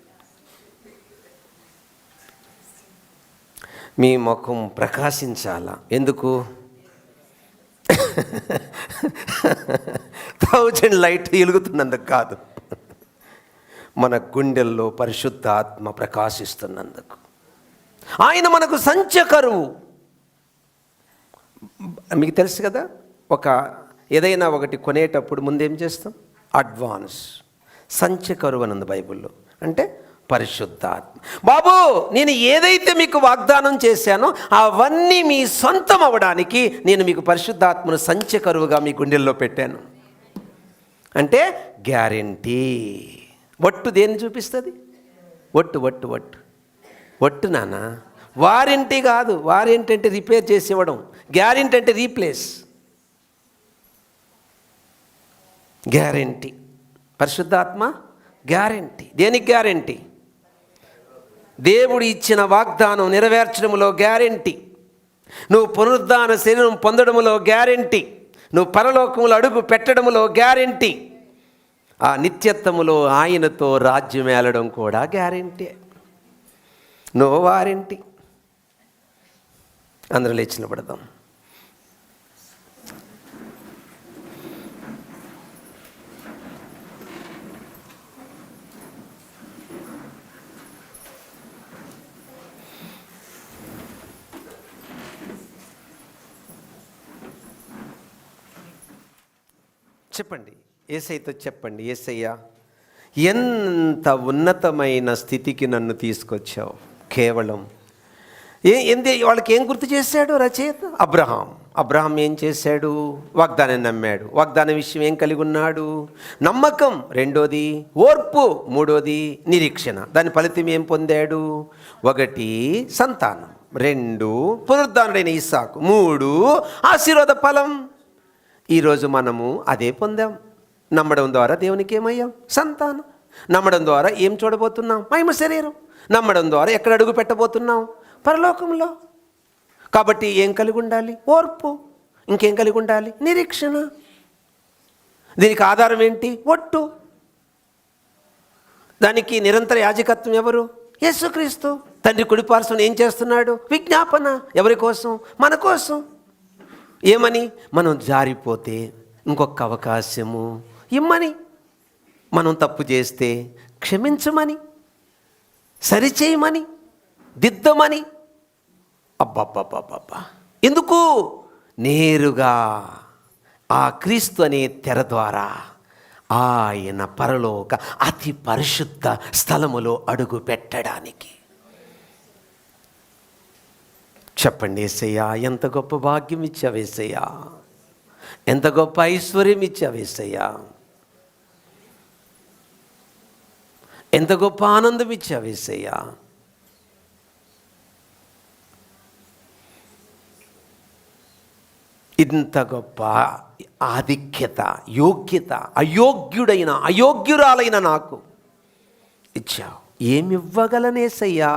మీ ముఖం ప్రకాశించాలా? ఎందుకు? 1000 లైట్ వెలుగుతున్నందుకు కాదు, మన గుండెల్లో పరిశుద్ధ ఆత్మ ప్రకాశిస్తున్నందుకు. ఆయన మనకు సంచకరువు. మీకు తెలుసు కదా, ఏదైనా ఒకటి కొనేటప్పుడు ముందేం చేస్తాం? అడ్వాన్స్. సంచకరువు అని ఉంది బైబిల్లో. అంటే పరిశుద్ధాత్మ. బాబు నేను ఏదైతే మీకు వాగ్దానం చేశానో అవన్నీ మీ సొంతం అవ్వడానికి నేను మీకు పరిశుద్ధాత్మను సంచకరువుగా మీ గుండెల్లో పెట్టాను. అంటే గ్యారెంటీ. ఒట్టు దేన్ని చూపిస్తుంది? ఒట్టు ఒట్టు ఒట్టు ఒట్టు నాన్న. వారంటీ కాదు. వారంటీ అంటే రిపేర్ చేసి ఇవ్వడం, గ్యారెంటీ అంటే రీప్లేస్. గ్యారెంటీ. పరిశుద్ధాత్మ గ్యారెంటీ. దేనికి గ్యారెంటీ? దేవుడు ఇచ్చిన వాగ్దానం నెరవేర్చడంలో గ్యారెంటీ. నువ్వు పునరుద్ధాన శరీరం పొందడములో గ్యారెంటీ, నువ్వు పరలోకములో అడుగు పెట్టడములో గ్యారెంటీ, ఆ నిత్యత్వములో ఆయనతో రాజ్యం ఏలడం కూడా గ్యారెంటీ. No warranty. అందరూ లేచి నిలబడదాం. చెప్పండి, యేసయ్యతో చెప్పండి, యేసయ్య ఎంత ఉన్నతమైన స్థితికి నన్ను తీసుకొచ్చావు. కేవలం వాళ్ళకి ఏం గుర్తు చేశాడు రచయిత? అబ్రహాం ఏం చేశాడు? వాగ్దానం నమ్మాడు. వాగ్దానం విషయం ఏం కలిగి ఉన్నాడు? నమ్మకం. రెండోది ఓర్పు. మూడోది నిరీక్షణ. దాని ఫలితం ఏం పొందాడు? 1 సంతానం, 2 పునరుద్ధానుడైన ఇస్సాకు, 3 ఆశీర్వాద ఫలం. ఈరోజు మనము అదే పొందాం. నమ్మడం ద్వారా దేవునికి ఏమయ్యాం? సంతానం. నమ్మడం ద్వారా ఏం చూడబోతున్నాం? మహిమ శరీరం. నమ్మడం ద్వారా ఎక్కడ అడుగు పెట్టబోతున్నాం? పరలోకంలో. కాబట్టి ఏం కలిగి ఉండాలి? ఓర్పు. ఇంకేం కలిగి ఉండాలి? నిరీక్షణ. దీనికి ఆధారం ఏంటి? ఒట్టు. దానికి నిరంతర యాజకత్వం ఎవరు? యేసుక్రీస్తు. తండ్రి కుడిపార్శ్వన ఏం చేస్తున్నాడు? విజ్ఞాపన. ఎవరి కోసం? మన కోసం. ఏమని? మనం జారిపోతే ఇంకొక అవకాశము ఇమ్మని, మనం తప్పు చేస్తే క్షమించమని, సరిచేయమని, దిద్దమని. అబ్బబ్బబ్బబ్బబ్బా! ఎందుకు? నేరుగా ఆ క్రీస్తు అనే తెర ద్వారా ఆయన పరలోక అతి పరిశుద్ధ స్థలములో అడుగు పెట్టడానికి. చెప్పండి, యేసయ్యా ఎంత గొప్ప భాగ్యం ఇచ్చావు యేసయ్యా, ఎంత గొప్ప ఐశ్వర్యం ఇచ్చావు యేసయ్యా, ఎంత గొప్ప ఆనందం ఇచ్చావు యేసయ్యా. ఇంత గొప్ప ఆధిక్యత, యోగ్యత అయోగ్యురాలైన నాకు ఇచ్చావు. ఏమివ్వగలనేసయ్యా?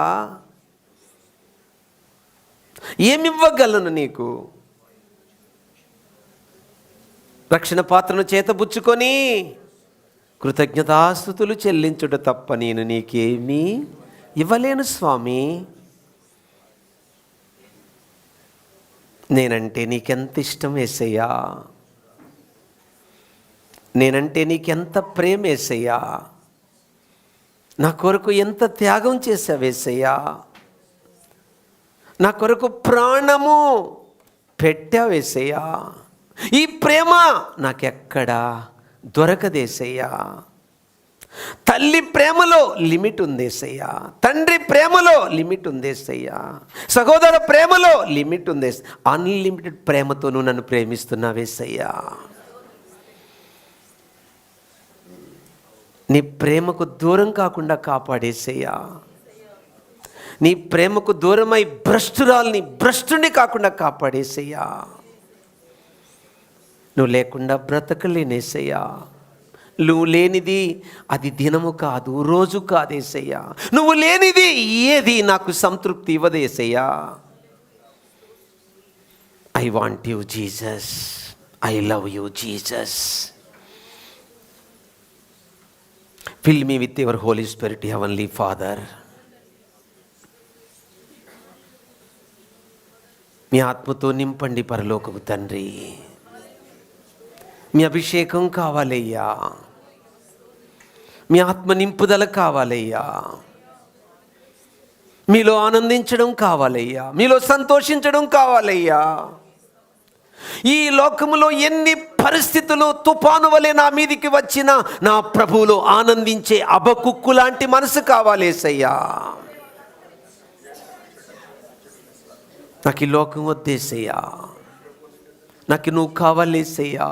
ఏమివ్వగలను నీకు? రక్షణ పాత్రను చేతబుచ్చుకొని కృతజ్ఞతాస్తుతులు చెల్లించుట తప్ప నేను నీకేమీ ఇవ్వలేను స్వామి. నేనంటే నీకెంత ఇష్టం యేసయ్యా, నేనంటే నీకెంత ప్రేమ యేసయ్యా, నా కొరకు ఎంత త్యాగం చేశావు యేసయ్యా, నా కొరకు ప్రాణము పెట్టావు యేసయ్యా. ఈ ప్రేమ నాకెక్కడా దొరకదేసయ్యా. తల్లి ప్రేమలో లిమిట్ ఉందేసయ్యా, తండ్రి ప్రేమలో లిమిట్ ఉందేసయ్యా, సహోదర ప్రేమలో లిమిట్ ఉందే. అన్లిమిటెడ్ ప్రేమతో నువ్వు నన్ను ప్రేమిస్తున్నావేసయ్యా. నీ ప్రేమకు దూరం కాకుండా కాపాడేసయ్యా. నీ ప్రేమకు దూరమై భ్రష్టుని కాకుండా కాపాడేసయ్యా. నువ్వు లేకుండా బ్రతకలేనేసయ్యా. నువ్వు లేనిది అది దినము కాదు, రోజు కాదేసయ్యా. నువ్వు లేనిది ఏది నాకు సంతృప్తి ఇవ్వదేసయ్యా. I want you Jesus, I love you Jesus. Fill me with your holy spirit heavenly father. మీ ఆత్మతో నింపండి పరలోకపు తండ్రి. మీ అభిషేకం కావాలయ్యా, మీ ఆత్మ నింపుదల కావాలయ్యా, మీలో ఆనందించడం కావాలయ్యా, మీలో సంతోషించడం కావాలయ్యా. ఈ లోకములో ఎన్ని పరిస్థితులు తుఫాను వలె నా మీదికి వచ్చినా నా ప్రభువులో ఆనందించే అబకుక్కు లాంటి మనసు కావాలేసయ్యా. నాకు ఈ లోకం వద్దేసయ్యా, నాకు నువ్వు కావాలేసయ్యా,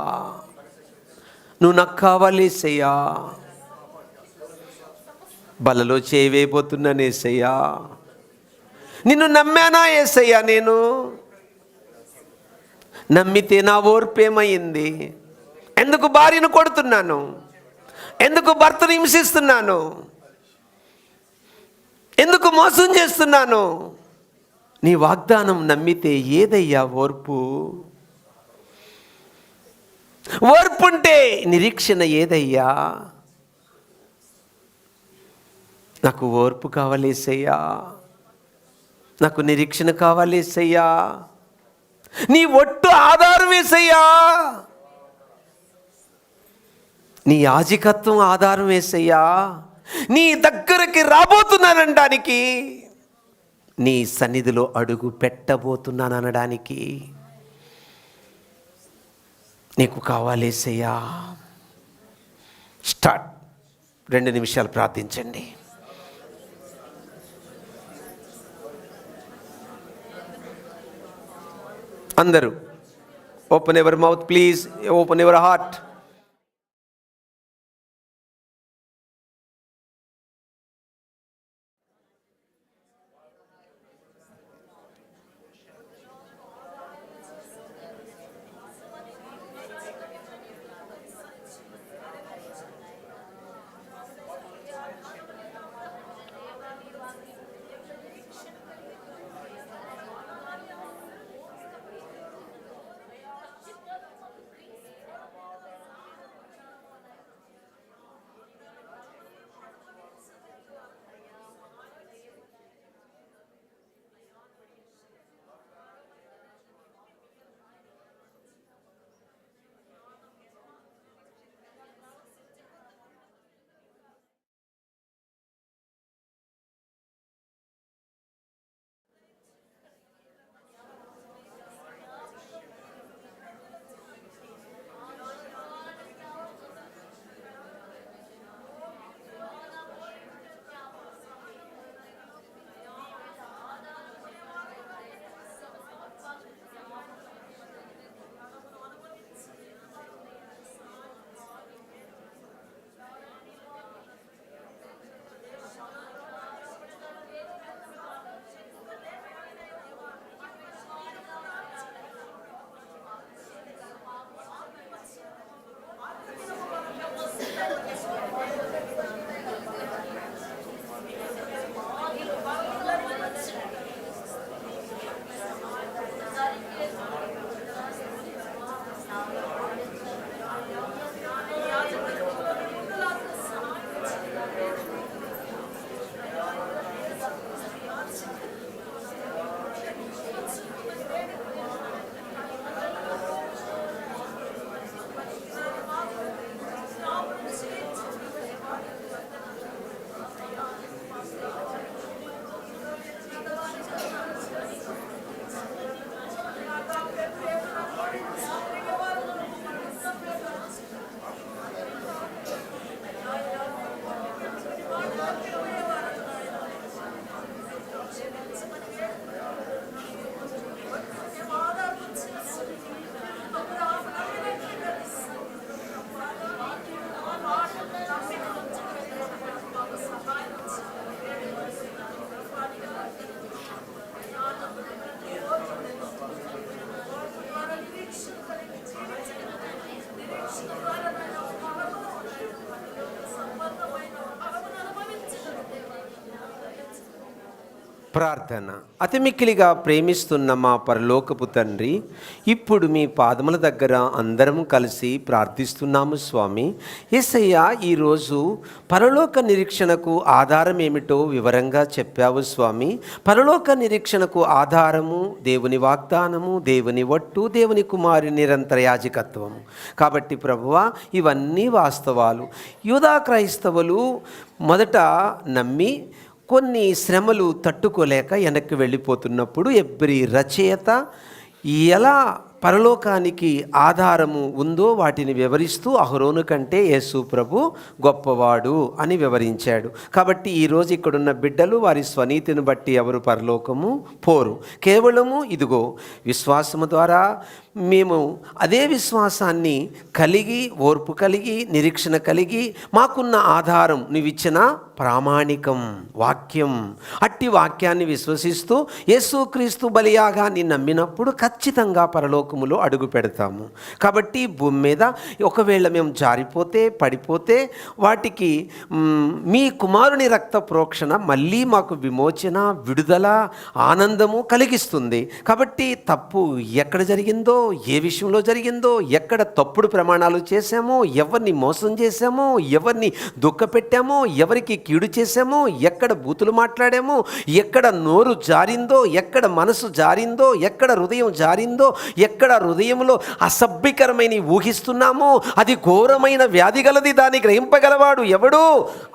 నువ్వు నాకు కావాలేసయ్యా. బలలో చేయవేయబోతున్నానేసయ్యా. నిన్ను నమ్మానా ఏసయ్యా? నేను నమ్మితే నా ఓర్పేమైంది? ఎందుకు భార్యను కొడుతున్నాను? ఎందుకు భర్తను హింసిస్తున్నాను? ఎందుకు మోసం చేస్తున్నాను? నీ వాగ్దానం నమ్మితే ఏదయ్యా ఓర్పు? ఓర్పుంటే నిరీక్షణ ఏదయ్యా? నాకు ఓర్పు కావాలేసయ్యా, నాకు నిరీక్షణ కావాలేసయ్యా, నీ ఒట్టు ఆధారం వేసయ్యా, నీ యాజకత్వం ఆధారం వేసయ్యా, నీ దగ్గరికి రాబోతున్నాననడానికి, నీ సన్నిధిలో అడుగు పెట్టబోతున్నాననడానికి నీకు కావాలేసయ్యా. స్టార్ట్. 2 నిమిషాలు ప్రార్థించండి. అందరూ open ever mouth please, open ever heart. ప్రార్థన. అతి మిక్కిలిగా ప్రేమిస్తున్న మా పరలోకపు తండ్రి, ఇప్పుడు మీ పాదముల దగ్గర అందరం కలిసి ప్రార్థిస్తున్నాము స్వామి. యేసయ్య, ఈరోజు పరలోక నిరీక్షణకు ఆధారం ఏమిటో వివరంగా చెప్పావు స్వామి. పరలోక నిరీక్షణకు ఆధారము దేవుని వాగ్దానము, దేవుని ఒట్టు, దేవుని కుమారి నిరంతర యాజకత్వము. కాబట్టి ప్రభువా, ఇవన్నీ వాస్తవాలు. యూదా క్రైస్తవులు మొదట నమ్మి కొన్ని శ్రమలు తట్టుకోలేక వెనక్కి వెళ్ళిపోతున్నప్పుడు ఎబ్రీ రచయిత ఎలా పరలోకానికి ఆధారము ఉందో వాటిని వివరిస్తూ అహరోను కంటే యేసు ప్రభు గొప్పవాడు అని వివరించాడు. కాబట్టి ఈరోజు ఇక్కడున్న బిడ్డలు వారి స్వనీతిని బట్టి ఎవరు పరలోకము పోరు. కేవలము ఇదిగో విశ్వాసము ద్వారా మేము అదే విశ్వాసాన్ని కలిగి, ఓర్పు కలిగి, నిరీక్షణ కలిగి, మాకున్న ఆధారం నువ్విచ్చిన ప్రామాణికం వాక్యం, అట్టి వాక్యాన్ని విశ్వసిస్తూ యేసుక్రీస్తు బలియాగాన్ని నమ్మినప్పుడు ఖచ్చితంగా పరలోక లోకములో అడుగు పెడతాము. కాబట్టి భూమి మీద ఒకవేళ మేము జారిపోతే పడిపోతే వాటికి మీ కుమారుని రక్త ప్రోక్షణ మళ్ళీ మాకు విమోచన, విడుదల, ఆనందము కలిగిస్తుంది. కాబట్టి తప్పు ఎక్కడ జరిగిందో, ఏ విషయంలో జరిగిందో, ఎక్కడ తప్పుడు ప్రమాణాలు చేశామో, ఎవరిని మోసం చేశామో, ఎవరిని దుఃఖపెట్టామో, ఎవరికి కీడు చేశామో, ఎక్కడ బూతులు మాట్లాడామో, ఎక్కడ నోరు జారిందో, ఎక్కడ మనసు జారిందో, ఎక్కడ హృదయం జారిందో, ఎక్కడ హృదయంలో అసభ్యకరమైన ఊహిస్తున్నామో అది ఘోరమైన వ్యాధి గలది, దాన్ని గ్రహింపగలవాడు ఎవడు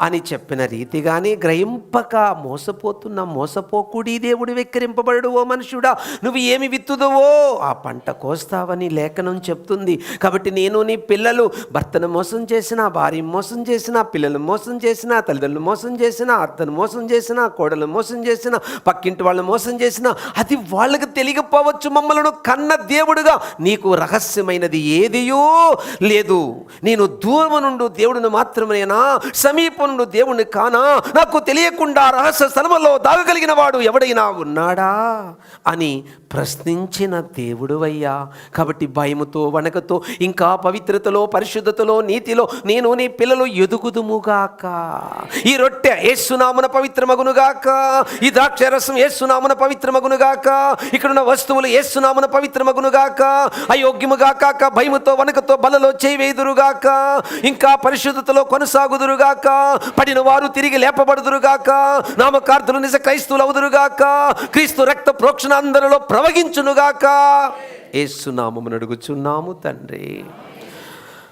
అని చెప్పిన రీతిగానే గ్రహింపక మోసపోకుడి దేవుడు వెక్కిరింపబడు. ఓ మనుషుడా, నువ్వు ఏమి విత్తుదువో ఆ పంట కోస్తావని లేఖనం చెప్తుంది. కాబట్టి నేను నీ పిల్లలు భర్తను మోసం చేసినా, భార్యను మోసం చేసినా, పిల్లలను మోసం చేసినా, తల్లిదండ్రులు మోసం చేసినా, అత్తను మోసం చేసినా, కోడలను మోసం చేసినా, పక్కింటి వాళ్ళని మోసం చేసినా అది వాళ్ళకి తెలియకపోవచ్చు. మమ్మలను కన్న దేవుడుగా నీకు రహస్యమైనది ఏదియో లేదు. నేను దూరం నుండి దేవుడిని మాత్రమేనా, సమీపం నుండి దేవుడిని కానా, నాకు తెలియకుండా రహస్య స్థలములో దాగగలిగిన వాడు ఎవడైనా ఉన్నాడా అని ప్రశ్నించిన దేవుడువయ్యా. కాబట్టి భయముతో, వణకతో, ఇంకా పవిత్రతలో, పరిశుద్ధతలో, నీతిలో నేను నీ పిల్లలు ఎదుగుదుముగాక. ఈ రొట్టె యేసునామమున పవిత్రమగునుగాక, ఈ ద్రాక్షరసం యేసునామమున పవిత్రమగునుగాక, ఇక్కడున్న వస్తువులు యేసునామమున పవిత్రమగునుగాక, అయోగ్యముగా కాక భయముతో, వణకతో బలలో చేయవేదురుగాక, ఇంకా పరిశుద్ధతలో కొనసాగుదురుగాక, పడిన వారు తిరిగి లేపబడుదురుగాక, నామకార్థులు నిజ క్రైస్తవులు అవుదురుగాక, క్రీస్తు రక్త ప్రోక్షణ అందరిలో ప్రవగించునుగాక. యేసు నామమున అడుగుచున్నాము తండ్రి.